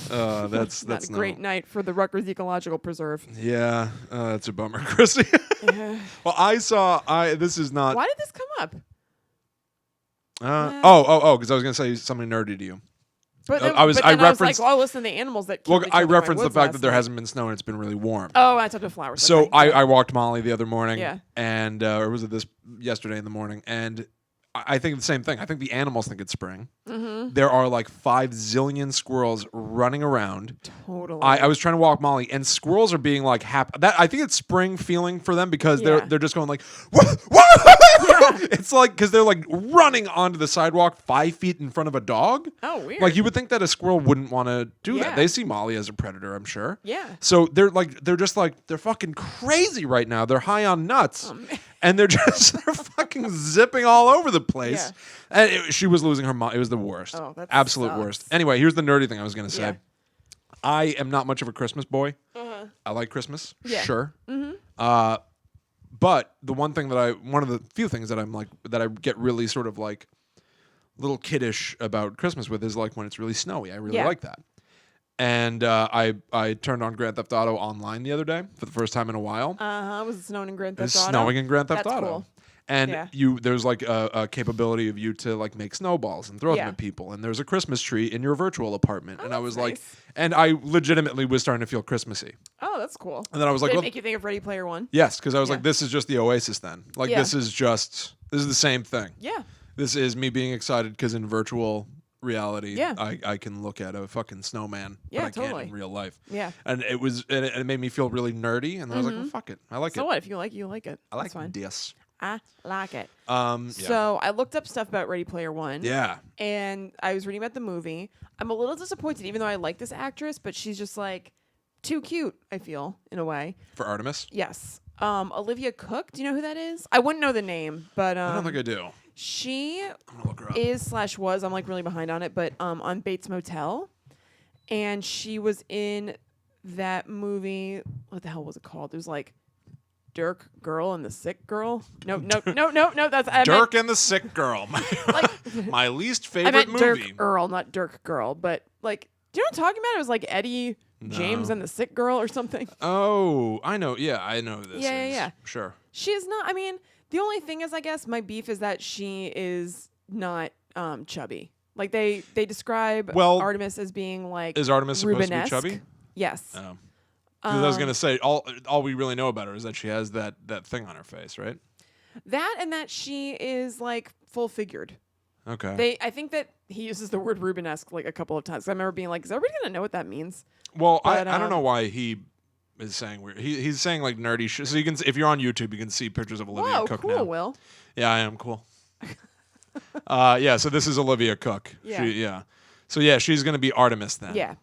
That's not a great night for the Rutgers Ecological Preserve. Yeah, that's a bummer, Chrissy. Well, this is not. Why did this come up? Because I was gonna say something nerdy to you. But then, I was like, well, listen to the animals that. Well, I referenced the fact that there hasn't been snow and it's been really warm. Oh, I took the flowers. So okay. I walked Molly the other morning. Yeah. And or was it yesterday in the morning? And I think the same thing. I think the animals think it's spring. Mm-hmm. There are like 5 zillion squirrels running around. Totally. I was trying to walk Molly, and squirrels are being like happy. I think it's spring feeling for them because they're just going like, what? Yeah. It's like because they're like running onto the sidewalk 5 feet in front of a dog. Oh, weird. Like you would think that a squirrel wouldn't want to do that. They see Molly as a predator, I'm sure. Yeah. So they're fucking crazy right now. They're high on nuts. And they're fucking zipping all over the place. Yeah. And she was losing her mind. It was the worst. Oh, that absolute sucks. worst. Anyway, here's the nerdy thing I was going to say. Yeah. I am not much of a Christmas boy. Uh-huh. I like Christmas. Yeah. Sure. Mm-hmm. But one of the few things that I'm like, that I get really sort of like little kiddish about Christmas with is like when it's really snowy. I really like that. And I turned on Grand Theft Auto online the other day for the first time in a while. Was it snowing in Grand Theft It Auto? was snowing in Grand Theft That's Auto. Cool. And there's like a capability of you to like make snowballs and throw them at people. And there's a Christmas tree in your virtual apartment. And I was like, and I legitimately was starting to feel Christmassy. Oh, that's cool. And then I was like, did it make you think of Ready Player One? Yes, because I was like, this is just the Oasis then. Like this is the same thing. Yeah. This is me being excited because in virtual reality, I can look at a fucking snowman, but I can't in real life. Yeah. And it made me feel really nerdy. And I was like, well, fuck it. I like it. So what? If you like it, you like it. I like this. I like it. So I looked up stuff about Ready Player One. Yeah. And I was reading about the movie. I'm a little disappointed, even though I like this actress, but she's just like too cute, I feel, in a way. For Artemis? Yes. Olivia Cook, do you know who that is? I wouldn't know the name, but I don't think I do. She I'm gonna look her up. was, I'm like really behind on it, but on Bates Motel. And she was in that movie. What the hell was it called? It was like Dirk Girl and the Sick Girl. No. That's Dirk and the Sick Girl. My least favorite movie. Dirk Earl, not Dirk Girl, but like, do you know what I'm talking about? It was like Eddie James and the Sick Girl or something. Oh, I know. Yeah, I know who this is. Yeah. Sure. She's not. I mean, the only thing is, I guess my beef is that she is not chubby. Like they describe Artemis as being like. Is Artemis supposed Rubenesque. to be chubby? Yes. Oh. Because I was gonna say all we really know about her is that she has that thing on her face, right? That and that she is like full figured. Okay. I think that he uses the word Rubenesque like a couple of times. I remember being like, is everybody gonna know what that means? Well, but, I don't know why he is saying weird. He's saying like nerdy shit. So you can, if you're on YouTube, you can see pictures of Olivia Cook cool, now. Will. Yeah, I am cool. So this is Olivia Cook. Yeah. So yeah, she's gonna be Artemis then. Yeah.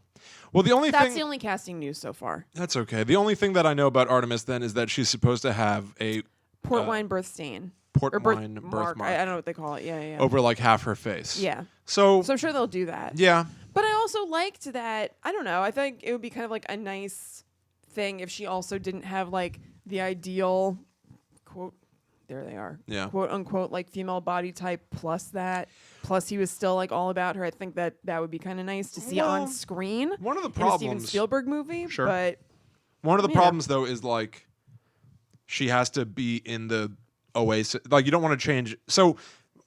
Well, that's the only casting news so far. That's okay. The only thing that I know about Artemis then is that she's supposed to have a port wine birth stain. Wine birthmark. I don't know what they call it. Yeah. Over like half her face. Yeah. So I'm sure they'll do that. Yeah. But I also liked that. I don't know. I think it would be kind of like a nice thing if she also didn't have like the ideal quote. There they are. Yeah. Quote unquote like female body type plus that. Plus he was still like all about her. I think that would be kind of nice to see on screen. One of the problems. In a Steven Spielberg movie. Sure. But one of the problems though is like she has to be in the Oasis. Like you don't want to change. So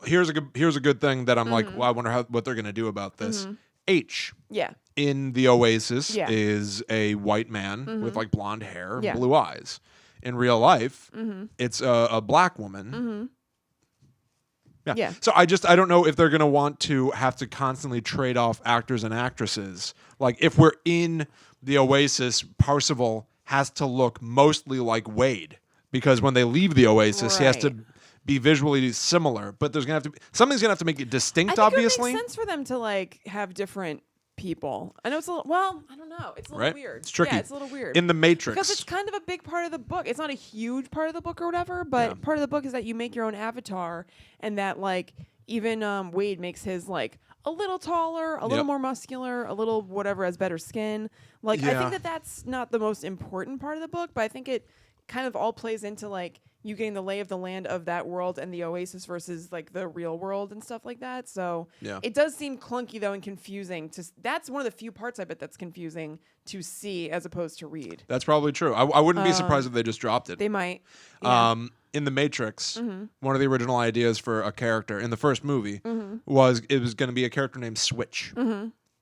here's a good thing that I'm like, well, I wonder what they're gonna do about this. H. Yeah. In the Oasis is a white man with like blonde hair and blue eyes. In real life, it's a black woman. Yeah. So I don't know if they're going to want to have to constantly trade off actors and actresses. Like if we're in the Oasis, Parzival has to look mostly like Wade because when they leave the Oasis, he has to be visually similar. But there's going to have to be something's going to have to make it distinct. Obviously, it makes sense for them to like have different people. I know it's a little, I don't know. It's a little weird. It's tricky. Yeah, it's a little weird. In the Matrix. Because it's kind of a big part of the book. It's not a huge part of the book or whatever, but part of the book is that you make your own avatar and that like even Wade makes his like a little taller, a little more muscular, a little whatever, has better skin. Like I think that's not the most important part of the book, but I think it kind of all plays into like you getting the lay of the land of that world and the Oasis versus like the real world and stuff like that. So it does seem clunky though and confusing. That's one of the few parts I bet that's confusing to see as opposed to read. That's probably true. I wouldn't be surprised if they just dropped it. They might. Yeah. In The Matrix, one of the original ideas for a character in the first movie was it was going to be a character named Switch.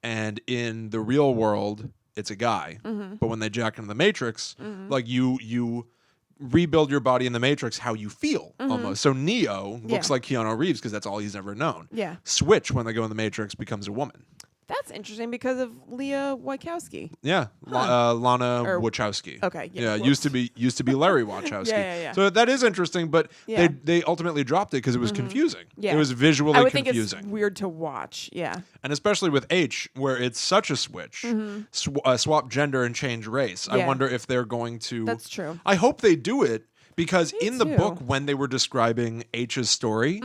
And in the real world, it's a guy. But when they jack into the Matrix, like you rebuild your body in the Matrix how you feel almost. So Neo looks like Keanu Reeves because that's all he's ever known. Yeah. Switch, when they go in the Matrix, becomes a woman. That's interesting because of Leah Wachowski. Yeah, Lana Wachowski. Okay, yeah, used to be Larry Wachowski. yeah. So that is interesting, but they ultimately dropped it because it was confusing. Yeah. It was visually I would confusing. think it's weird to watch. Yeah, and especially with H, where it's such a switch, swap gender and change race. I wonder if they're going to. That's true. I hope they do it because in the book, when they were describing H's story,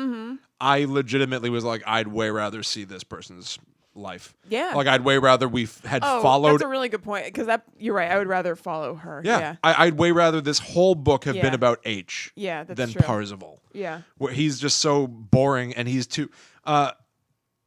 I legitimately was like, I'd way rather see this person's life. Yeah. Like I'd way rather we had followed. That's a really good point because you're right. I would rather follow her. Yeah. I'd way rather this whole book have been about H. Yeah, that's than true. Parzival. Yeah. Where he's just so boring and he's too. I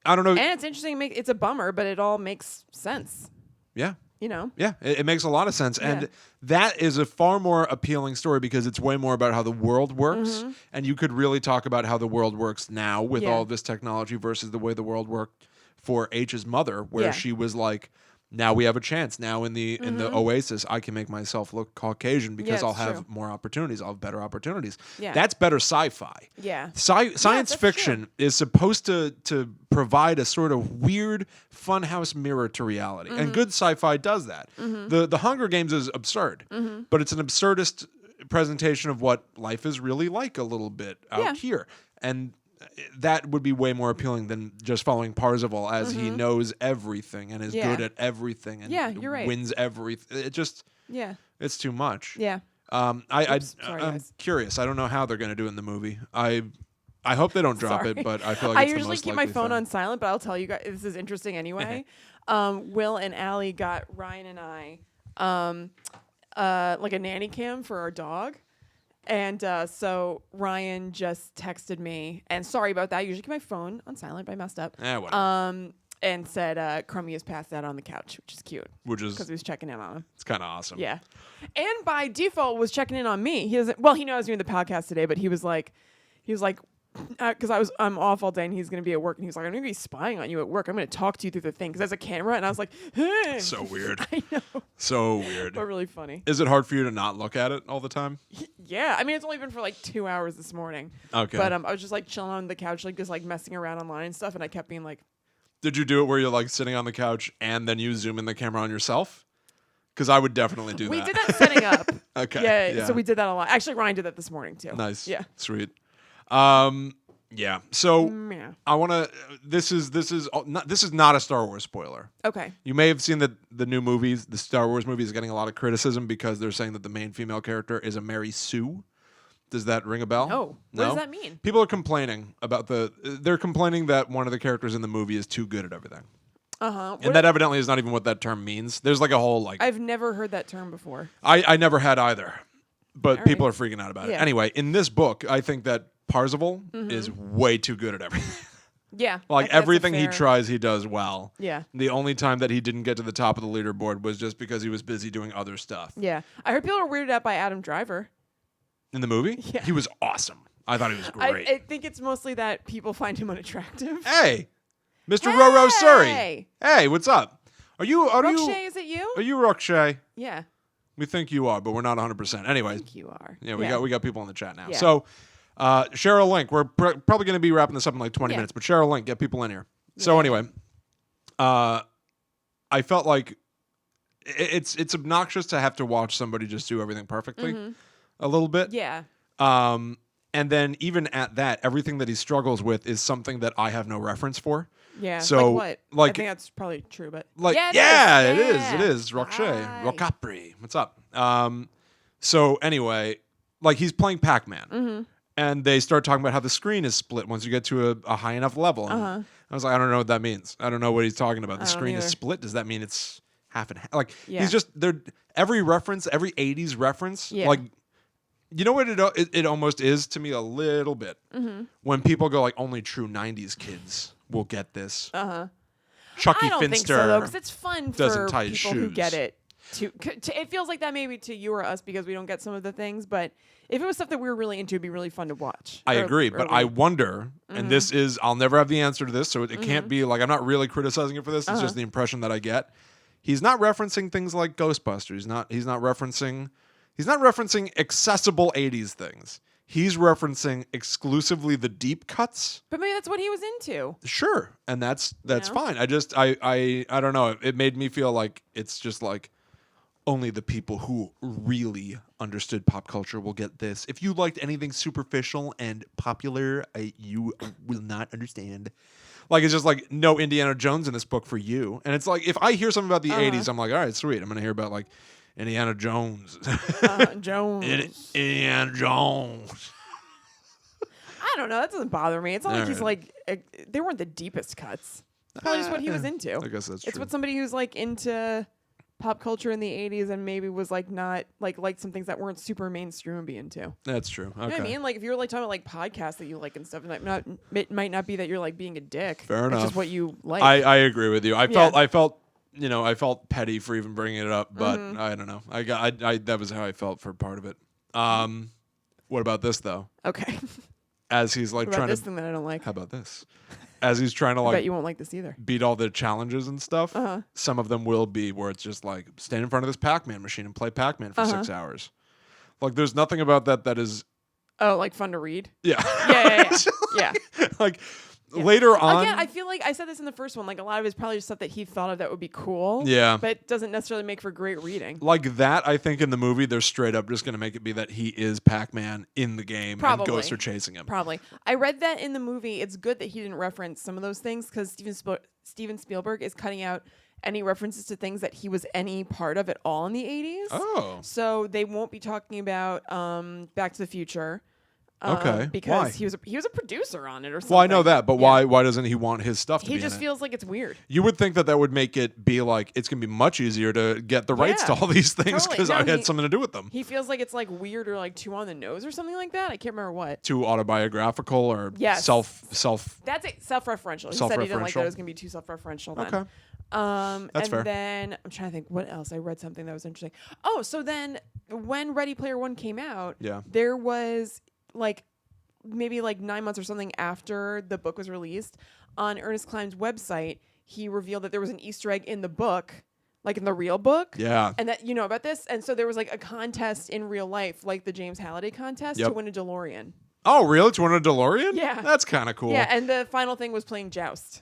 don't know. And it's interesting. It's a bummer, but it all makes sense. Yeah. You know. Yeah, it makes a lot of sense, and that is a far more appealing story because it's way more about how the world works, and you could really talk about how the world works now with all this technology versus the way the world worked for H's mother, where she was like, now we have a chance. Now in the Oasis, I can make myself look Caucasian because I'll have more opportunities. I'll have better opportunities. Yeah. That's better sci-fi. Yeah. Science fiction is supposed to provide a sort of weird funhouse mirror to reality. And good sci-fi does that. The Hunger Games is absurd, but it's an absurdist presentation of what life is really like a little bit out here. And that would be way more appealing than just following Parzival as he knows everything and is good at everything and you're right. wins everything. It just it's too much. Yeah. I'm curious. I don't know how they're going to do it in the movie. I hope they don't drop it, but I feel like I it's usually the most keep my likely phone thing. on silent, but I'll tell you guys this is interesting anyway. Will and Allie got Ryan and I like a nanny cam for our dog. And so Ryan just texted me, and sorry about that. I usually keep my phone on silent, but I messed up. And said Crummy is passed out on the couch, which is cute. Because he was checking in on him. It's kind of awesome. Yeah. And by default was checking in on me. He doesn't. Well, he knew I was doing the podcast today, but he was like, because I'm off all day and he's going to be at work, and he was like, I'm going to be spying on you at work. I'm going to talk to you through the thing because there's a camera. And I was like, hey. So weird. I know. So weird. But really funny. Is it hard for you to not look at it all the time? Yeah. I mean, it's only been for like 2 hours this morning. Okay. But I was just like chilling on the couch, like just like messing around online and stuff. And I kept being like, did you do it where you're like sitting on the couch and then you zoom in the camera on yourself? Because I would definitely do that. We did that setting up. Okay. Yeah. So we did that a lot. Actually, Ryan did that this morning too. Nice. Yeah. Sweet. Yeah. So I want to. This is not a Star Wars spoiler. Okay. You may have seen that the new movies, the Star Wars movies, is getting a lot of criticism because they're saying that the main female character is a Mary Sue. Does that ring a bell? No. What does that mean? People are complaining about they're complaining that one of the characters in the movie is too good at everything. And that evidently is not even what that term means. There's like a whole like. I've never heard that term before. I never had either, but people are freaking out about it. Anyway, in this book, I think that Parzival is way too good at everything. Yeah. Like everything he tries, he does well. Yeah. The only time that he didn't get to the top of the leaderboard was just because he was busy doing other stuff. Yeah. I heard people are weirded out by Adam Driver. In the movie? Yeah. He was awesome. I thought he was great. I think it's mostly that people find him unattractive. Hey, Mr. Roro Surrey. Hey, what's up? Are you? Rokshay, is it you? Are you Rokshay? Yeah. We think you are, but we're not 100%. Anyway. I think you are. Yeah, we got people in the chat now. Yeah. So, share a link. We're probably going to be wrapping this up in like 20 minutes, but share a link. Get people in here. Yeah. So anyway, I felt like it's obnoxious to have to watch somebody just do everything perfectly a little bit. Yeah. And then even at that, everything that he struggles with is something that I have no reference for. Yeah. So like what? I think that's probably true, but like it is. Rokshay. Rokapri. What's up? So anyway, like he's playing Pac-Man. And they start talking about how the screen is split once you get to a high enough level. And I was like, I don't know what that means. I don't know what he's talking about. The screen is split. Does that mean it's half and half? Like he's just every reference, every 80s reference, like You know what it almost is to me a little bit when people go like only true 90s kids will get this. Chucky I don't Finster think so though, because it's fun for people shoes. who get it. It feels like that maybe to you or us because we don't get some of the things, but if it was stuff that we were really into, it'd be really fun to watch. I agree, but I wonder, and this is, I'll never have the answer to this, so it can't be like, I'm not really criticizing it for this, it's just the impression that I get. He's not referencing things like Ghostbusters. He's not referencing accessible 80s things. He's referencing exclusively the deep cuts. But maybe that's what he was into. Sure, and that's fine. I don't know. It made me feel like it's just like only the people who really understood pop culture will get this. If you liked anything superficial and popular, you will not understand. Like, it's just like no Indiana Jones in this book for you. And it's like, if I hear something about the 80s, I'm like, all right, sweet. I'm going to hear about like Indiana Jones. Indiana Jones. I don't know. That doesn't bother me. It's not like he's like, they weren't the deepest cuts. It's probably just what he was into. I guess that's true. It's what somebody who's like into pop culture in the 80s and maybe was like not like some things that weren't super mainstream would be into. That's true. Okay. You know what I mean? Like if you were like talking about like podcasts that you like and stuff, it might not be that you're like being a dick. Fair enough. It's just what you like. I agree with you. I felt petty for even bringing it up, but I don't know. That was how I felt for part of it. What about this though? Okay. As he's like trying this thing that I don't like. How about this? As he's trying to like, I bet you won't like this either. Beat all the challenges and stuff. Some of them will be where it's just like stand in front of this Pac-Man machine and play Pac-Man for 6 hours. Like there's nothing about that is. Oh, like fun to read. Yeah. Yeah. Like later on. Again, I feel like I said this in the first one. Like a lot of it is probably just stuff that he thought of that would be cool. Yeah. But doesn't necessarily make for great reading. Like that, I think in the movie, they're straight up just going to make it be that he is Pac-Man in the game and ghosts are chasing him. Probably. I read that in the movie. It's good that he didn't reference some of those things because Steven Spielberg is cutting out any references to things that he was any part of at all in the 80s. Oh. So they won't be talking about Back to the Future. Okay. Because why? he was a producer on it or something. Well, I know that, but why doesn't he want his stuff to be in it? He just feels like it's weird. You would think that would make it be like it's going to be much easier to get the rights to all these things because I had something to do with them. He feels like it's like weird or like too on the nose or something like that. I can't remember what. Too autobiographical or self. That's it. Self-referential. He said he didn't like that it was going to be too self-referential. Then. Okay. That's fair. And then I'm trying to think what else. I read something that was interesting. Oh, so then when Ready Player One came out, there was like maybe like 9 months or something after the book was released, on Ernest Cline's website, he revealed that there was an Easter egg in the book, like in the real book. Yeah. And that, you know about this? And so there was like a contest in real life, like the James Halliday contest to win a DeLorean. Oh, really? To win a DeLorean? Yeah. That's kind of cool. Yeah, and the final thing was playing Joust.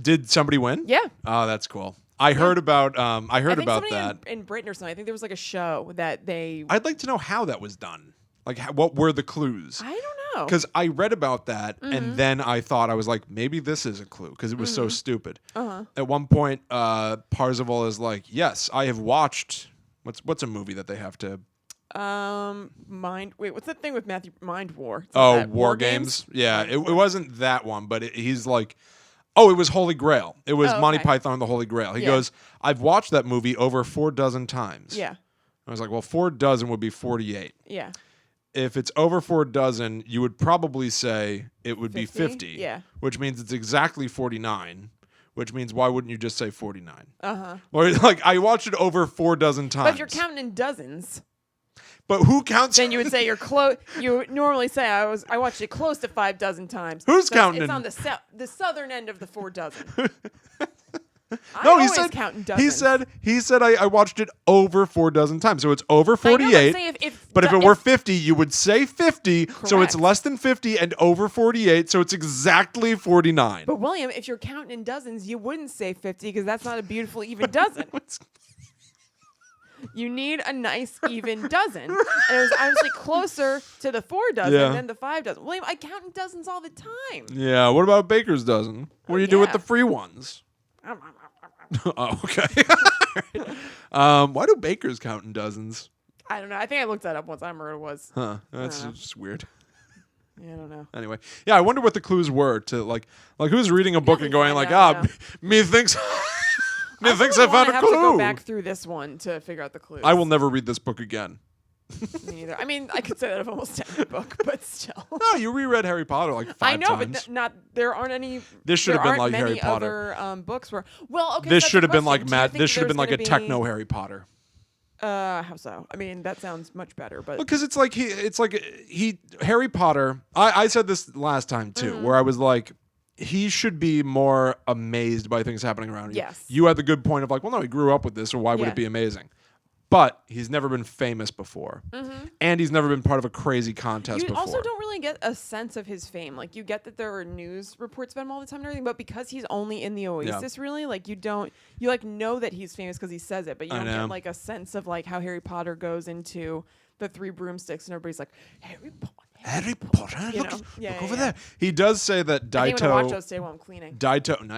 Did somebody win? Yeah. Oh, that's cool. I heard about I think about that. In Britain or something. I think there was like a show that they... I'd like to know how that was done. Like, what were the clues? I don't know. Because I read about that, and then I thought, I was like, maybe this is a clue, because it was so stupid. At one point, Parzival is like, yes, I have watched... What's a movie that they have to... What's that thing with Matthew... Mind War? War Games? Yeah, it wasn't that one, but he's like... Oh, it was Holy Grail. It was Monty Python and the Holy Grail. He goes, I've watched that movie over 4 dozen times. Yeah. I was like, well, 4 dozen would be 48. Yeah. If it's over 4 dozen, you would probably say it would be 50. Yeah. Which means it's exactly 49. Which means why wouldn't you just say 49? Or like I watched it over 4 dozen times. But if you're counting in dozens. But who counts? Then you would say you're close. You would normally say I watched it close to 5 dozen times. Who's counting? It's on the southern end of the 4 dozen. No, he said I watched it over 4 dozen times. So it's over 48. But if it were 50, you would say 50. Correct. So it's less than 50 and over 48. So it's exactly 49. But William, if you're counting in dozens, you wouldn't say 50 because that's not a beautiful even dozen. You need a nice even dozen. And it was obviously closer to the 4 dozen than the 5 dozen. William, I count in dozens all the time. Yeah, what about Baker's dozen? What do you do with the free ones? Oh, okay. Why do bakers count in dozens? I don't know. I think I looked that up once. I remember what it was. Huh. That's just weird. Yeah, I don't know. Anyway, yeah, I wonder what the clues were to like who's reading a book and going like, me thinks I found a clue. I have to go back through this one to figure out the clues. I will never read this book again. Me neither. I mean, I could say that of almost every book, but still. No, you reread Harry Potter like 5 times. I know, but not. There aren't any. This should have been like Harry Potter. Other books where. Well, okay. This so should have been question. like Matt. This should have been like a techno Harry Potter. How so? I mean, that sounds much better, but because it's like Harry Potter. I said this last time too, where I was like, he should be more amazed by things happening around him. Yes. You had the good point of like, well, no, he grew up with this, or why would it be amazing? But he's never been famous before, and he's never been part of a crazy contest before. You also don't really get a sense of his fame. Like, you get that there are news reports about him all the time and everything, but because he's only in the OASIS, really, like, you like know that he's famous because he says it, but you don't get like a sense of like how Harry Potter goes into the 3 broomsticks and everybody's like, Harry Potter, look over there. He does say that Daito. I think I'm gonna watch those today while I'm cleaning. Daito and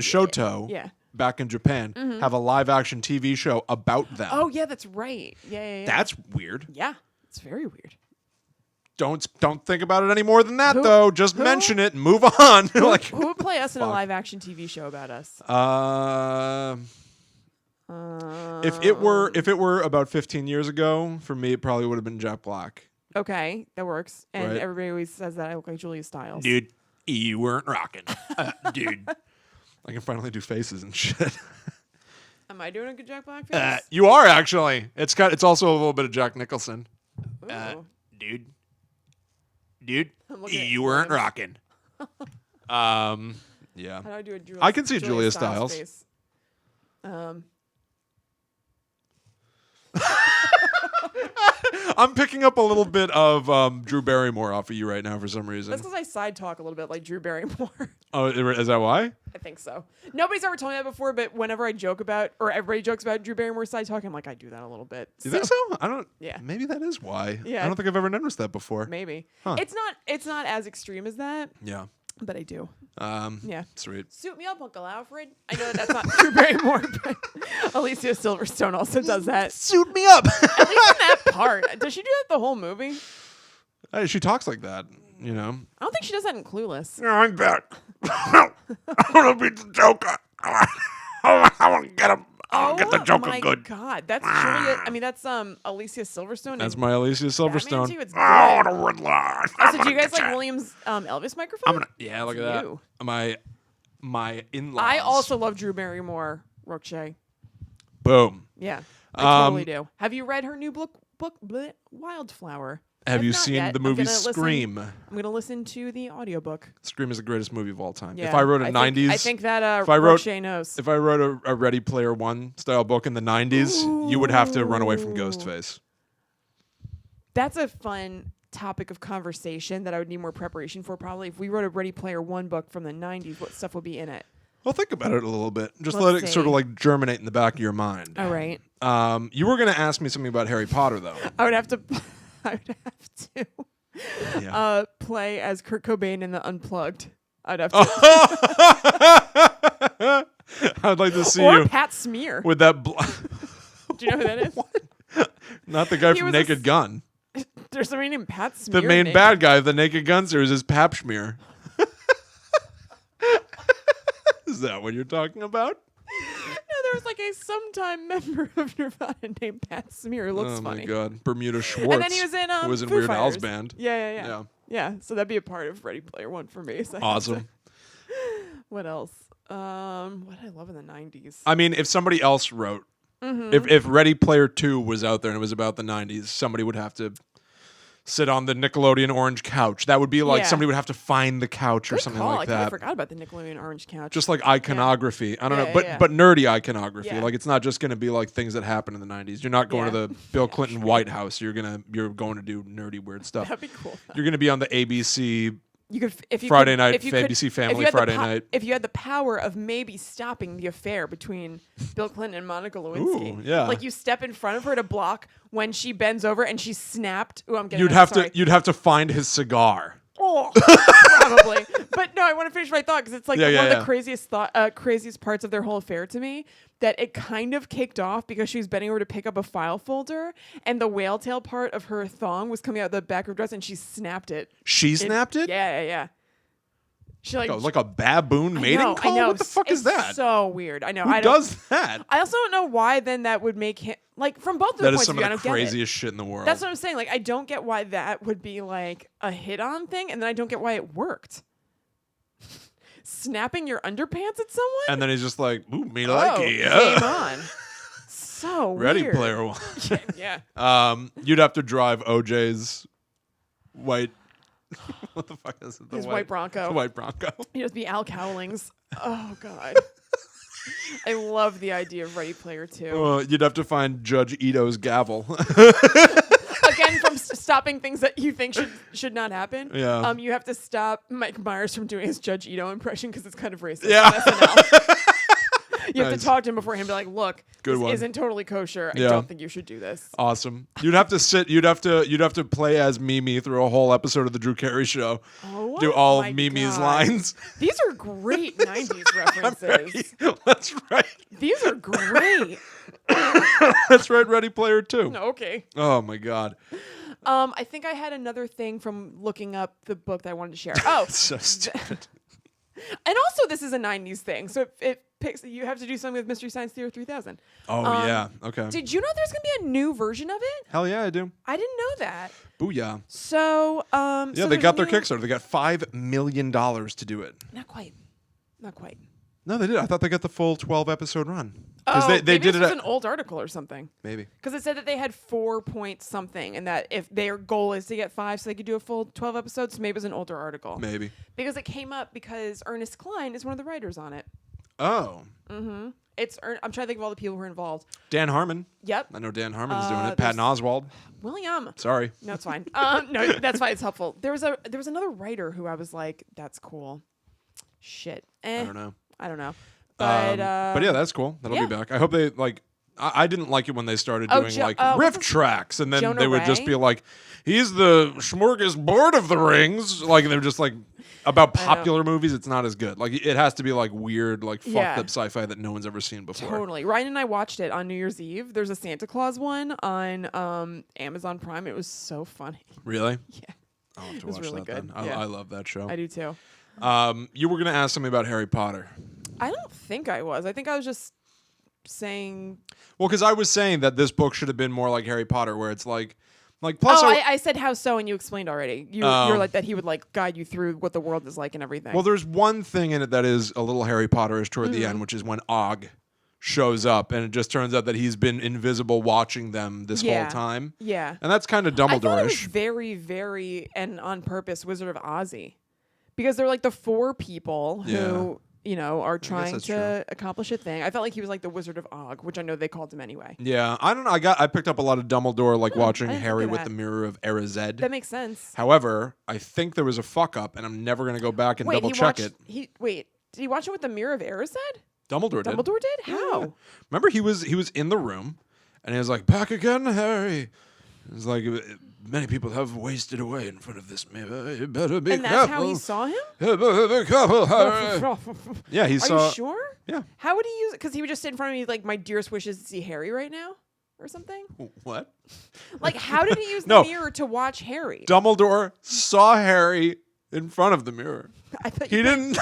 Shoto. Yeah. Back in Japan, have a live-action TV show about them. Oh yeah, that's right. Yeah. That's weird. Yeah, it's very weird. Don't think about it any more than that, though. Just mention it and move on. Who would play us in a live-action TV show about us? If it were about 15 years ago, for me, it probably would have been Jack Black. Okay, that works. And everybody always says that I look like Julia Stiles. Dude, you weren't rocking. Dude. I can finally do faces and shit. Am I doing a good Jack Black face? You are actually. It's also a little bit of Jack Nicholson. Dude, you weren't rocking. Yeah. How do I do a I can see Julia Stiles. Face? I'm picking up a little bit of Drew Barrymore off of you right now for some reason. That's because I side talk a little bit like Drew Barrymore. Oh, is that why? I think so. Nobody's ever told me that before, but whenever I joke about, or everybody jokes about Drew Barrymore side talk, I'm like, I do that a little bit. You think so? I don't. Yeah. Maybe that is why. Yeah. I don't think I've ever noticed that before. Maybe. Huh. It's not as extreme as that. Yeah. But I do. Yeah. Sweet. Suit me up, Uncle Alfred. I know that's not Drew Barrymore, but Alicia Silverstone also does that. Suit me up. At least in that part. Does she do that the whole movie? She talks like that, you know. I don't think she does that in Clueless. Yeah, I'm back. I want to be the Joker. I want to get him. Get the Joker good. Oh my God, that's Julia. I mean, that's Alicia Silverstone. That's my Alicia Silverstone. Too, it's I want to Riddler. So do you guys like William's Elvis microphone? Look at that. My in-laws. I also love Drew Barrymore, Roche. Boom. Yeah, I totally do. Have you read her new book Wildflower? Have you seen the movie Scream? I'm going to listen to the audiobook. Scream is the greatest movie of all time. Yeah, if I wrote a 90s... I think that Roche knows. If I wrote a Ready Player One style book in the 90s, you would have to run away from Ghostface. That's a fun topic of conversation that I would need more preparation for, probably. If we wrote a Ready Player One book from the 90s, what stuff would be in it? Well, think about it a little bit. Just let it sort of like germinate in the back of your mind. All right. You were going to ask me something about Harry Potter, though. I would have to play as Kurt Cobain in the Unplugged. I'd have to. I'd like to see or you. Pat Smear. With that. Do you know who that is? Not the guy from Naked Gun. There's somebody named Pat Smear. The main bad guy of the Naked Gun series is Pap Smear. Is that what you're talking about? No, there was like a sometime member of Nirvana named Pat Smear. It looks funny. Oh my God, Bermuda Schwartz. And then he was in who was in Foo Weird Fighters. Al's band. Yeah. So that'd be a part of Ready Player One for me. So awesome. What else? What did I love in the 90s? I mean, if somebody else wrote, if Ready Player 2 was out there and it was about the 90s, somebody would have to sit on the Nickelodeon orange couch. That would be like somebody would have to find the couch or something like that. I forgot about the Nickelodeon orange couch. Just like iconography. I don't know, but nerdy iconography. Yeah. Like it's not just going to be like things that happen in the 90s. You're not going to the Bill Clinton White House. You're going to do nerdy weird stuff. That'd be cool. You're going to be on the ABC ABC Family Friday night. If you had the power of maybe stopping the affair between Bill Clinton and Monica Lewinsky. Ooh, yeah. Like you step in front of her to block when she bends over and she snapped. Ooh, I'm getting You'd have to find his cigar. Oh, probably. But no, I want to finish my thought because it's like one of the craziest parts of their whole affair to me. That it kind of kicked off because she was bending over to pick up a file folder, and the whale tail part of her thong was coming out the back of her dress, and she snapped it. She snapped it? Yeah. She like a baboon mating call? I know. What the fuck is that? So weird. I know. Who does that? I also don't know why then that would make him like from both of the points of view. That is some of the craziest shit in the world. That's what I'm saying. Like I don't get why that would be like a hit on thing, and then I don't get why it worked. Snapping your underpants at someone, and then he's just like, "Ooh, me like it." Game on. So Ready weird. Player One. Yeah. You'd have to drive OJ's white. What the fuck is it? His white Bronco. The white Bronco. He'd just be Al Cowlings. Oh God. I love the idea of Ready Player 2. You'd have to find Judge Ito's gavel. Again, from stopping things that you think should not happen. Yeah. You have to stop Mike Myers from doing his Judge Ito impression because it's kind of racist. Yeah. On SNL. You have to talk to him beforehand and be like, look, this isn't totally kosher. I don't think you should do this. Awesome. You'd have to sit, you'd have to play as Mimi through a whole episode of the Drew Carey show. Oh, do all of Mimi's lines. These are great 90s references. That's right. These are great. That's right, Ready Player 2. Okay. Oh my God. I think I had another thing from looking up the book that I wanted to share. Oh. So stupid. And also, this is a 90s thing. So it picks, you have to do something with Mystery Science Theater 3000. Oh, yeah. Okay. Did you know there's going to be a new version of it? Hell yeah, I do. I didn't know that. Booyah. So, yeah, they got their Kickstarter. They got $5 million to do it. Not quite. Not quite. No, they did. I thought they got the full 12-episode run. Oh, they maybe did this it was an old article or something. Maybe. Because it said that they had 4 point something, and that if their goal is to get 5, so they could do a full 12 episodes. So maybe it was an older article. Maybe. Because it came up because Ernest Cline is one of the writers on it. Oh. Mm-hmm. I'm trying to think of all the people who are involved. Dan Harmon. Yep. I know Dan Harmon's doing it. Patton Oswalt. William. Sorry. No, it's fine. No, that's fine. It's helpful. There was another writer who I was like, that's cool. Shit. I don't know. But yeah, that's cool. That'll be back. I hope they like. I didn't like it when they started doing riff tracks, and then Jonah they would Ray? just be like, "He's the smorgasbord of the rings." Like they're just like about popular movies. It's not as good. Like it has to be like weird, like fucked up sci-fi that no one's ever seen before. Totally. Ryan and I watched it on New Year's Eve. There's a Santa Claus one on Amazon Prime. It was so funny. Really? Yeah. I'll have to it was watch really that good. then. Yeah. I love that show. I do too. You were gonna ask something about Harry Potter. I don't think I was. I think I was just saying. Well, because I was saying that this book should have been more like Harry Potter, where it's like plus. I said how so, and you explained already. You're like that he would like guide you through what the world is like and everything. Well, there's one thing in it that is a little Harry Potterish toward the end, which is when Og shows up, and it just turns out that he's been invisible watching them this whole time. Yeah, and that's kind of Dumbledore-ish. I thought it was very, very, and on purpose, Wizard of Ozzy, because they're like the 4 people who. You know, are trying to accomplish a thing. I felt like he was like the Wizard of Og, which I know they called him anyway. Yeah, I don't know. I picked up a lot of Dumbledore, like watching Harry with the Mirror of Erised. That makes sense. However, I think there was a fuck up, and I'm never gonna go back and double check it. Did he watch it with the Mirror of Erised? Dumbledore did. Dumbledore did? How? Yeah. Remember, he was in the room, and he was like, "Back again, Harry." It's like, many people have wasted away in front of this mirror. You better be careful. And that's how he saw him? You better be careful, Harry. Yeah, he saw. Are you sure? Yeah. How would he use it? Because he would just sit in front of me like, my dearest wishes to see Harry right now? Or something? What? Like, how did he use the mirror to watch Harry? Dumbledore saw Harry in front of the mirror. I thought he didn't.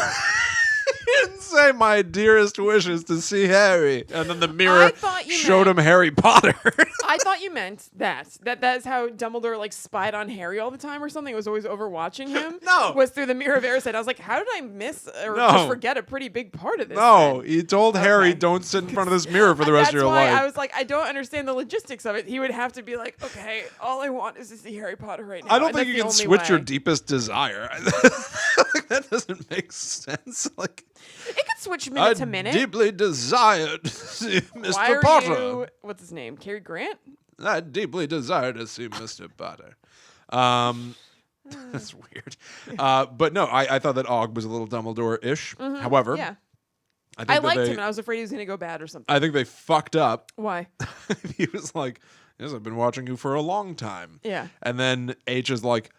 He didn't say my dearest wishes to see Harry, and then the mirror showed him Harry Potter. I thought you meant that's how Dumbledore like spied on Harry all the time or something. It was always overwatching him. No, was through the Mirror of Erised. I was like, how did I miss or just forget a pretty big part of this? No, he told Harry, don't sit in front of this mirror for the rest of your life. I was like, I don't understand the logistics of it. He would have to be like, okay, all I want is to see Harry Potter right now. I don't think you can switch your deepest desire. That doesn't make sense. Like, it could switch minute to minute. Deeply desired to see Mr. Why are Potter. What's his name? Cary Grant? I deeply desire to see Mr. Potter. That's weird. But no, I thought that Og was a little Dumbledore-ish. Mm-hmm. However, I liked him, and I was afraid he was going to go bad or something. I think they fucked up. Why? He was like, yes, I've been watching you for a long time. Yeah. And then H is like,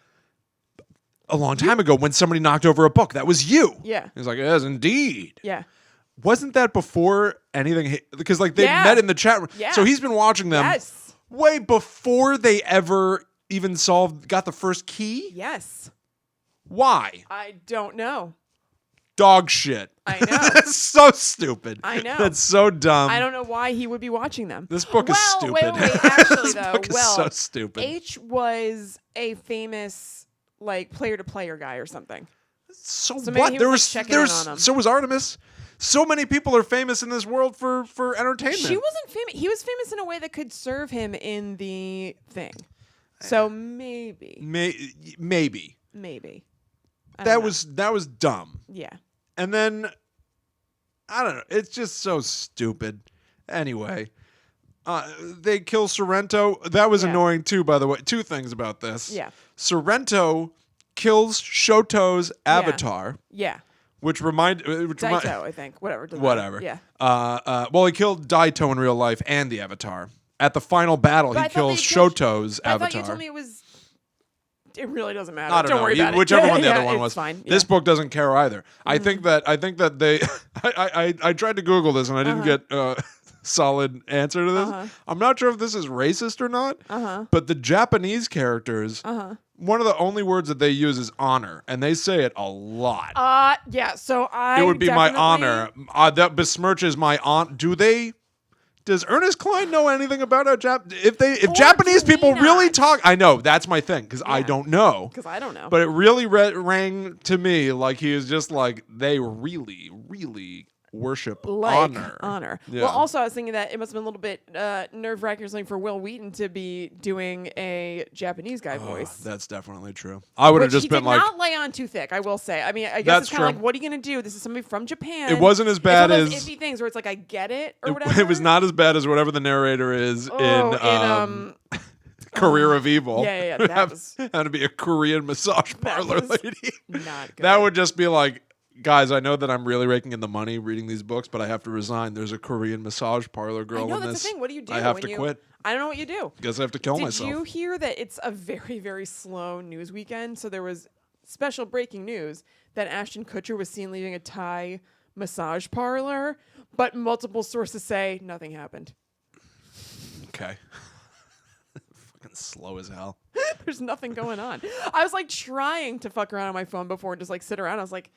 a long time ago when somebody knocked over a book. That was you. Yeah. He's like, yes, indeed. Yeah. Wasn't that before anything? Because like they met in the chat room. Yeah. So he's been watching them way before they ever even got the first key. Yes. Why? I don't know. dog shit. I know. That's so stupid. I know. That's so dumb. I don't know why he would be watching them. This book is stupid. Wait. Actually, this though, book is so stupid. H was a famous like player-to-player guy or something. So maybe what? he There was, like, checking in on him. So was Artemis. So many people are famous in this world for entertainment. She wasn't famous. He was famous in a way that could serve him in the thing. So maybe. Maybe. That was dumb. Yeah. And then I don't know. It's just so stupid. Anyway, they kill Sorrento. That was annoying too, by the way. Two things about this. Yeah. Sorrento kills Shoto's avatar. Yeah. Daito, I think. Whatever. Yeah. Well, he killed Daito in real life and the avatar. At the final battle, he kills Shoto's avatar. I thought you told me it was. It really doesn't matter. I don't know. Worry about Whichever it. one the other one was. Fine. This book doesn't care either. Mm-hmm. I think that they. I tried to Google this and I didn't get a solid answer to this. I'm not sure if this is racist or not. But the Japanese characters, one of the only words that they use is honor, and they say it a lot. Yeah. So it would be my honor. That besmirches my aunt. Do they? Does Ernest Cline know anything about how if Japanese people really talk? I know, that's my thing, because I don't know. Because I don't know. But it really rang to me like he is just like, they really, really worship honor. Yeah. Well, also, I was thinking that it must have been a little bit nerve-wracking or something for Will Wheaton to be doing a Japanese guy voice. That's definitely true. I would have just been like... he did not lay on too thick, I will say. I mean, I guess it's kind of like, what are you going to do? This is somebody from Japan. It wasn't as bad as... It's one of those iffy things where it's like, I get it, or whatever. It was not as bad as whatever the narrator is in Career of Evil. Yeah. That was... How to be a Korean massage parlor lady. Not good. That would just be like... Guys, I know that I'm really raking in the money reading these books, but I have to resign. There's a Korean massage parlor girl in this. I know, that's the thing. What do you do? I have to quit. I don't know what you do. Guess I have to kill myself. Did you hear that it's a very, very slow news weekend? So there was special breaking news that Ashton Kutcher was seen leaving a Thai massage parlor, but multiple sources say nothing happened. Okay. Fucking slow as hell. There's nothing going on. I was like trying to fuck around on my phone before and just like sit around. I was like,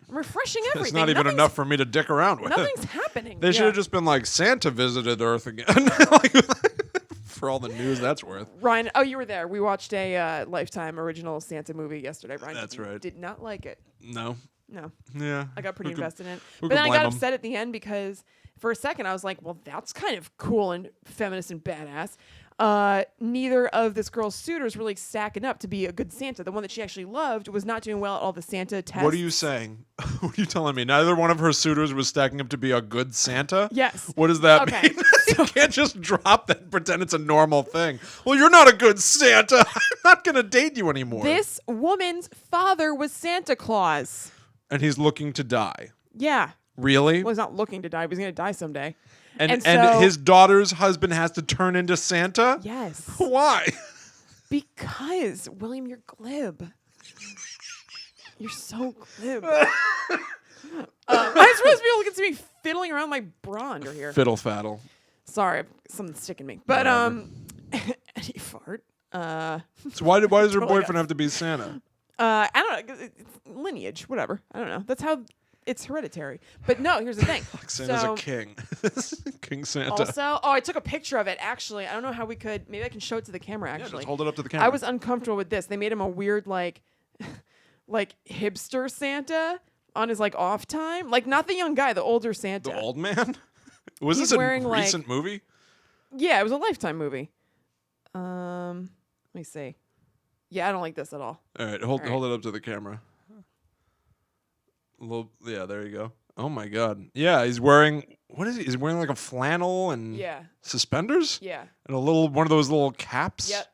I'm refreshing everything. It's not even enough for me to dick around with. Nothing's happening. They should have just been like, Santa visited Earth again. For all the news that's worth. Ryan, you were there. We watched a Lifetime original Santa movie yesterday. Ryan that's right. Did not like it. No. Yeah. I got pretty invested in it. But then I got upset at the end because for a second I was like, well, that's kind of cool and feminist and badass. Neither of this girl's suitors were like stacking up to be a good Santa. The one that she actually loved was not doing well at all the Santa tests. What are you saying? What are you telling me? Neither one of her suitors was stacking up to be a good Santa? Yes. What does that mean? You can't just drop that and pretend it's a normal thing. Well, you're not a good Santa. I'm not going to date you anymore. This woman's father was Santa Claus. And he's looking to die. Yeah. Really? Well, he's not looking to die, but he's going to die someday. And his daughter's husband has to turn into Santa? Yes. Why? Because, William, you're glib. You're so glib. I just realized people can see me fiddling around my bra under here. Fiddle faddle. Sorry, something's sticking me. But, any fart. So why does her boyfriend have to be Santa? I don't know. Lineage, whatever. I don't know. That's how... It's hereditary. But no, here's the thing. Like Santa's a king. King Santa. Also, I took a picture of it, actually. I don't know how we could. Maybe I can show it to the camera, actually. Yeah, just hold it up to the camera. I was uncomfortable with this. They made him a weird, like hipster Santa on his, like, off time. Like, not the young guy, the older Santa. The old man? Was this a recent movie? Yeah, it was a Lifetime movie. Let me see. Yeah, I don't like this at all. All right, hold it up to the camera. Yeah, there you go. Oh my God. Yeah, he's wearing what is he? He's wearing like a flannel and suspenders? Yeah. And one of those little caps? Yep.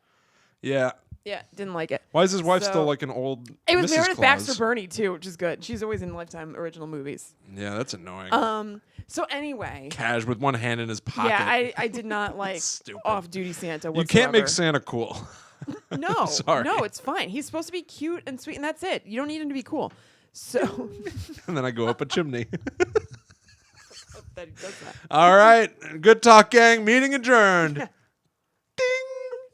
Yeah. Yeah, didn't like it. Why is his wife still like an old It was Mrs. Meredith Claus? Baxter Burney too, which is good. She's always in Lifetime original movies. Yeah, that's annoying. So anyway. Cash with one hand in his pocket. Yeah, I did not like off-duty Santa whatsoever. You can't make Santa cool. No. Sorry. No, it's fine. He's supposed to be cute and sweet, and that's it. You don't need him to be cool. So and then I go up a chimney. That he does that. All right. Good talk, gang. Meeting adjourned. Ding.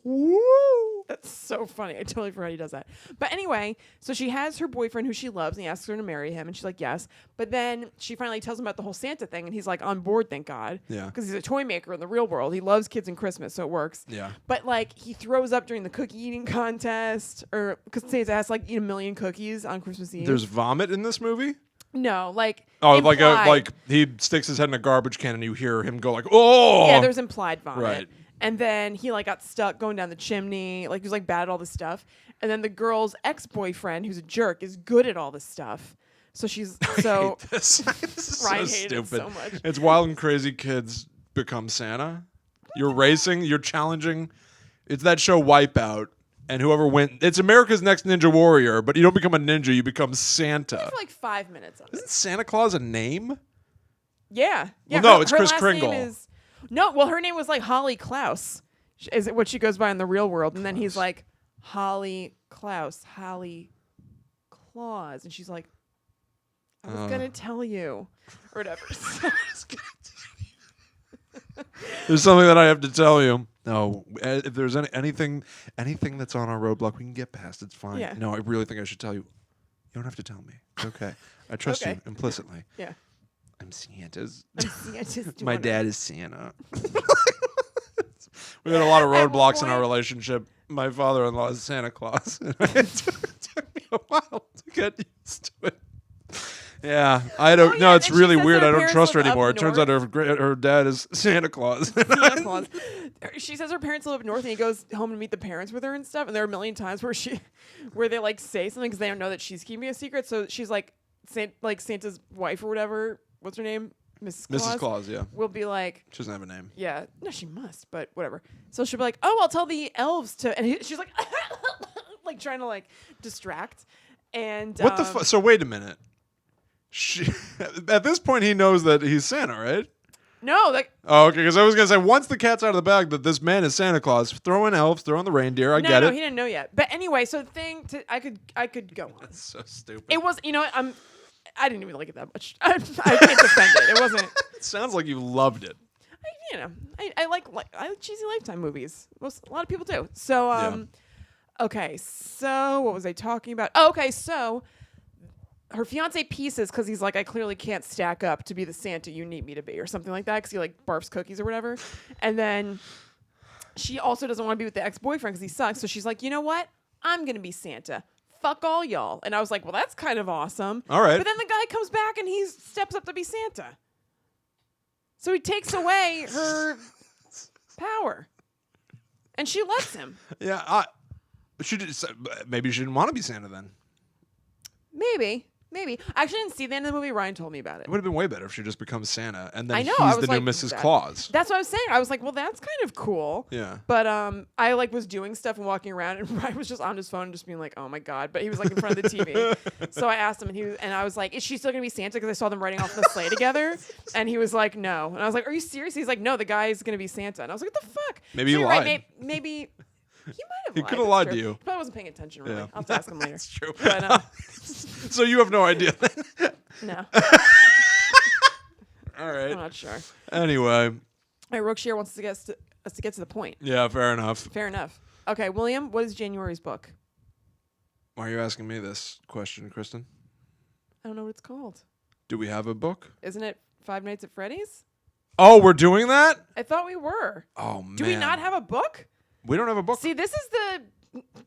Woo. That's So funny. I totally forgot he does that. But anyway, so she has her boyfriend who she loves, and he asks her to marry him, and she's like, yes. But then she finally tells him about the whole Santa thing, and he's like, on board, thank God. Yeah. Because he's a toy maker in the real world. He loves kids and Christmas, so it works. Yeah. But like, he throws up during the cookie eating contest, or because Santa has to like eat 1 million cookies on Christmas Eve. There's vomit in this movie? No, like implied. like he sticks his head in a garbage can and you hear him go like, oh. Yeah, there's implied vomit. Right. And then he like got stuck going down the chimney. Like he was like bad at all this stuff. And then the girl's ex-boyfriend, who's a jerk, is good at all this stuff. So she's so this is Ryan so hated stupid. it so much. It's Wild and Crazy Kids become Santa. You're racing. You're challenging. It's that show Wipeout. And whoever wins, it's America's Next Ninja Warrior, but you don't become a ninja, you become Santa. For like 5 minutes on it. Isn't Santa Claus a name? Yeah. Well, no, it's her Kris last Kringle. name is, no, well, her name was like Holly Klaus. Is it what she goes by in the real world? And then he's like, Holly Klaus, Holly Claus. And she's like, I was going to tell you. Or whatever. There's something that I have to tell you. No, if there's anything that's on our roadblock, we can get past. It's fine. Yeah. No, I really think I should tell you. You don't have to tell me. It's okay. I trust you implicitly. Yeah. I'm Santa's. Just My dad is Santa. We had a lot of roadblocks in our relationship. My father-in-law is Santa Claus. It took me a while to get used to it. Yeah, I don't. No, it's really weird. I don't trust her anymore. It turns out her dad is Santa Claus. Santa Claus. She says her parents live up north, and he goes home to meet the parents with her and stuff. And there are a million times where they like say something because they don't know that she's keeping a secret. So she's like, Santa's wife or whatever. What's her name? Mrs. Claus. Mrs. Claus, yeah. Will be like, she doesn't have a name. Yeah, no, she must, but whatever. So she'll be like, oh, I'll tell the elves to, and she's like, like trying to like distract. And what the fuck? So wait a minute. At this point, he knows that he's Santa, right? No, like. Oh, okay. Because I was gonna say, once the cat's out of the bag that this man is Santa Claus, throw in elves, throw in the reindeer. I get it. No, he didn't know yet. But anyway, so the thing, I could go on. That's so stupid. It was, I didn't even like it that much. I can't defend it. It wasn't. It sounds like you loved it. I like cheesy Lifetime movies. A lot of people do. So, okay. So what was I talking about? Oh, okay. So her fiance pieces because he's like, I clearly can't stack up to be the Santa you need me to be, or something like that, because he like barfs cookies or whatever. And then she also doesn't want to be with the ex-boyfriend because he sucks. So she's like, you know what? I'm gonna be Santa. Fuck all y'all. And I was like, well, that's kind of awesome. All right. But then the guy comes back and he steps up to be Santa. So he takes away her power. And she lets him. Yeah. Maybe she didn't want to be Santa then. Maybe. I actually didn't see the end of the movie. Ryan told me about it. It would have been way better if she just becomes Santa and then I know, he's I was the new like, Mrs. Claus. That's what I was saying. I was like, well, that's kind of cool. Yeah. But I like was doing stuff and walking around, and Ryan was just on his phone, just being like, "Oh my god!" But he was like in front of the TV. So I asked him, and I was like, "Is she still gonna be Santa?" Because I saw them writing off the sleigh together, and he was like, "No." And I was like, "Are you serious?" He's like, "No, the guy's gonna be Santa." And I was like, "What the fuck?" Maybe so he right, lied. Maybe. He might have. He lied. could have That's lied true. to you. He probably wasn't paying attention. Really, Yeah. I'll have to ask him later. That's true. But, so you have no idea. no. All right. I'm not sure. Anyway. All right, Rookshire wants us to get to the point. Yeah, fair enough. Fair enough. Okay, William, what is January's book? Why are you asking me this question, Kristen? I don't know what it's called. Do we have a book? Isn't it Five Nights at Freddy's? Oh, we're doing that? I thought we were. Oh, man. Do we not have a book? We don't have a book. See, this is the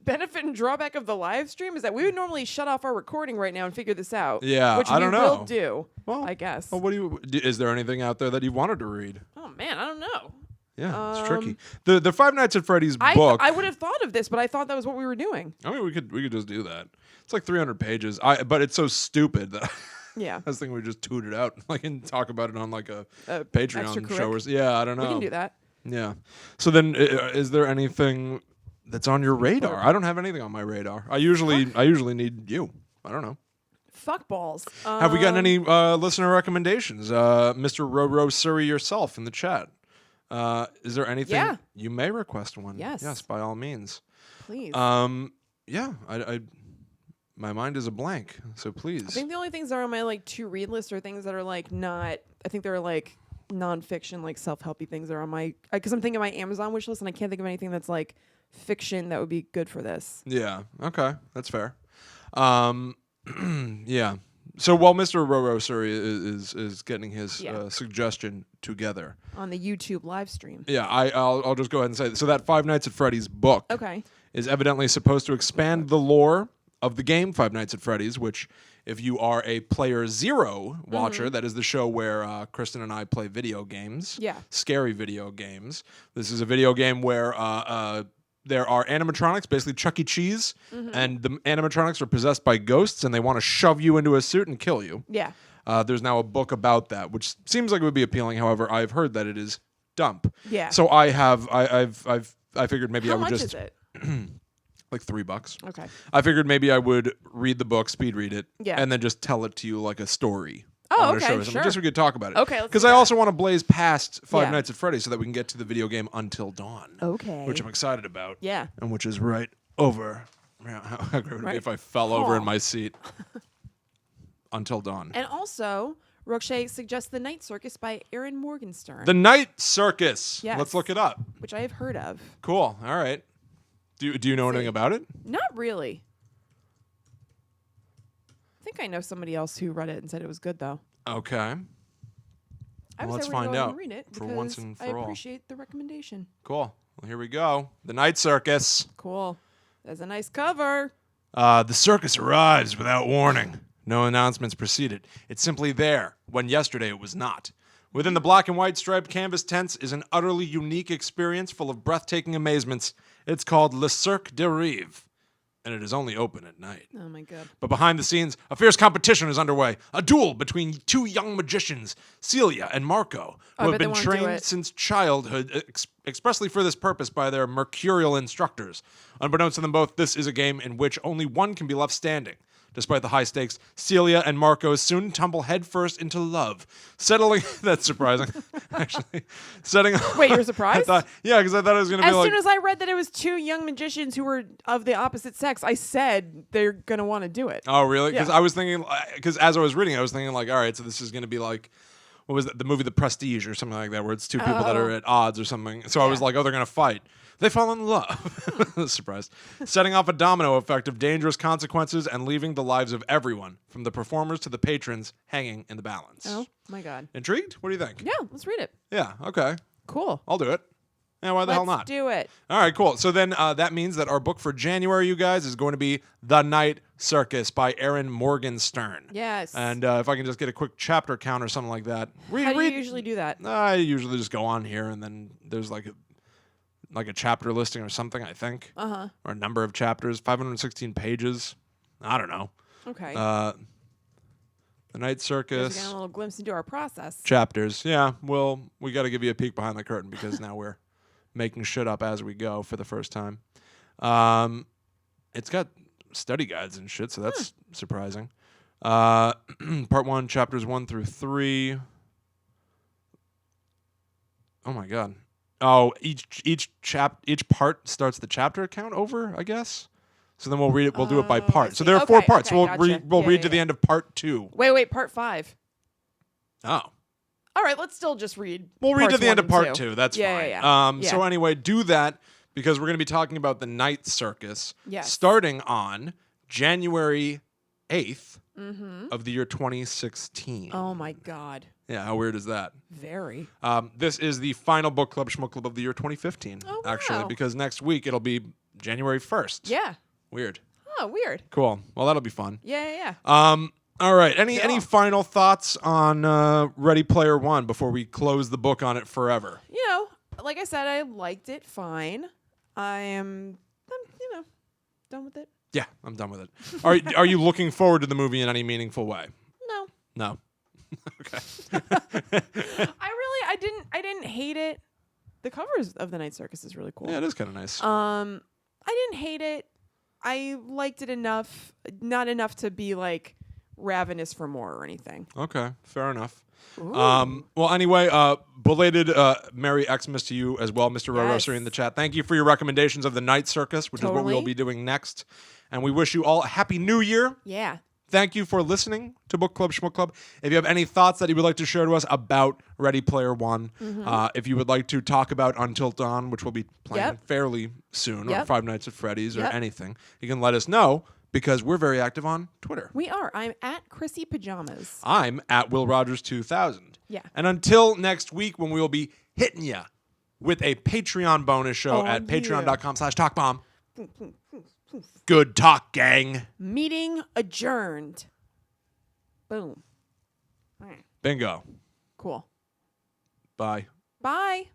benefit and drawback of the live stream, is that we would normally shut off our recording right now and figure this out. Yeah, which I don't we know. will do, Well, I guess. Well, is there anything out there that you wanted to read? Oh, man, I don't know. Yeah, it's tricky. The Five Nights at Freddy's book. I would have thought of this, but I thought that was what we were doing. I mean, we could just do that. It's like 300 pages. But it's so stupid that Yeah. I was thinking we just toot it out and talk about it on like a Patreon show. Yeah, I don't know. We can do that. Yeah. So then, is there anything that's on your radar? I don't have anything on my radar. I usually need you. I don't know. Fuck balls. Have we gotten any listener recommendations? Mr. Roro Surrey yourself in the chat. Is there anything? Yeah. You may request one. Yes. Yes, by all means. Please. Yeah. I my mind is a blank. So please. I think the only things that are on my like to read list are things that are like not. I think they're like nonfiction, like self-helpy things that are on my. Because I'm thinking of my Amazon wish list, and I can't think of anything that's like fiction that would be good for this. Yeah. Okay. That's fair. Yeah. So while Mr. Roroser is getting his suggestion together on the YouTube live stream. Yeah, I'll just go ahead and say so that Five Nights at Freddy's book is evidently supposed to expand the lore of the game Five Nights at Freddy's, which if you are a Player Zero watcher, that is the show where Kristen and I play video games, scary video games. This is a video game where there are animatronics, basically Chuck E. Cheese, and the animatronics are possessed by ghosts, and they want to shove you into a suit and kill you. Yeah. There's now a book about that, which seems like it would be appealing. However, I've heard that it is dump. Yeah. So I figured maybe I would just. How much is it? Like $3. Okay. I figured maybe I would read the book, speed read it, yeah. and then just tell it to you like a story. Oh, okay, sure. Just so we could talk about it. Okay, because I also want to blaze past Five Nights at Freddy's so that we can get to the video game Until Dawn. Okay. Which I'm excited about. Yeah. And which is right over. How great would it be if I fell over in my seat? Until Dawn. And also, Roche suggests The Night Circus by Aaron Morgenstern. The Night Circus. Yes. Let's look it up. Which I have heard of. Cool. All right. Do you know anything about it? Not really. I think I know somebody else who read it and said it was good, though. Okay. Well, let's find out. Read it for once and for all. I appreciate the recommendation. Cool. Well, here we go. The Night Circus. Cool. There's a nice cover. The circus arrives without warning. No announcements preceded. It's simply there, when yesterday it was not. Within the black and white striped canvas tents is an utterly unique experience full of breathtaking amazements. It's called Le Cirque de Rêve, and it is only open at night. Oh, my God. But behind the scenes, a fierce competition is underway. A duel between two young magicians, Celia and Marco, who have been trained since childhood expressly for this purpose by their mercurial instructors. Unbeknownst to them both, this is a game in which only one can be left standing. Despite the high stakes, Celia and Marco soon tumble headfirst into love, settling. That's surprising, actually. Wait, you're surprised? Yeah, because I thought it was going to be as soon as I read that it was two young magicians who were of the opposite sex, I said they're going to want to do it. Oh, really? Because yeah. I was thinking, because as I was reading, I was thinking like, all right, so this is going to be like, what was that? The movie The Prestige or something like that, where it's two people that are at odds or something. So I was like, oh, they're going to fight. They fall in love. Surprise. Setting off a domino effect of dangerous consequences and leaving the lives of everyone, from the performers to the patrons, hanging in the balance. Oh, my God. Intrigued? What do you think? Yeah, let's read it. Yeah, okay. Cool. I'll do it. Yeah, why the hell not? Let's do it. All right, cool. So then that means that our book for January, you guys, is going to be The Night Circus by Aaron Morgenstern. Yes. And if I can just get a quick chapter count or something like that. How do you usually do that? I usually just go on here, and then there's like a chapter listing or something, I think. Uh-huh. Or a number of chapters, 516 pages. I don't know. Okay. The Night Circus. Getting a little glimpse into our process. Chapters. Yeah, well, we got to give you a peek behind the curtain because now we're making shit up as we go for the first time. It's got study guides and shit, so that's surprising. Part 1, chapters 1 through 3. Oh my God. Oh, each part starts the chapter count over, I guess. So then we'll read it. We'll do it by part. So there are 4 parts. Okay, So we'll read to the end of part 2. Wait, part 5. Oh. All right, let's still just read. We'll read to the end of part 2. That's fine. Yeah. So anyway, do that because we're going to be talking about the Night Circus starting on January 8th of the year 2016. Oh my God. Yeah, how weird is that? Very. This is the final book club schmuck club of the year 2015. Oh, wow. Actually, because next week it'll be January 1st. Yeah. Weird. Oh, weird. Cool. Well, that'll be fun. Yeah. All right. Any final thoughts on Ready Player One before we close the book on it forever? Like I said, I liked it fine. I'm done with it. Yeah, I'm done with it. Are you looking forward to the movie in any meaningful way? No. Okay. I didn't hate it. The covers of The Night Circus is really cool. Yeah, it is kind of nice. I didn't hate it. I liked it enough, not enough to be like ravenous for more or anything. Okay, fair enough. Ooh. Well, anyway, belated Merry Xmas to you as well, Mr. Rorosery in the chat. Thank you for your recommendations of The Night Circus, which is what we'll be doing next. And we wish you all a Happy New Year. Yeah. Thank you for listening to Book Club Schmuck Club. If you have any thoughts that you would like to share to us about Ready Player One, if you would like to talk about Until Dawn, which we'll be playing fairly soon, or Five Nights at Freddy's, or anything, you can let us know because we're very active on Twitter. We are. I'm at Chrissy Pajamas. I'm at Will Rogers 2000. Yeah. And until next week when we will be hitting you with a Patreon bonus show at patreon.com/talkbomb. Good talk, gang. Meeting adjourned. Boom. Bingo. Cool. Bye. Bye.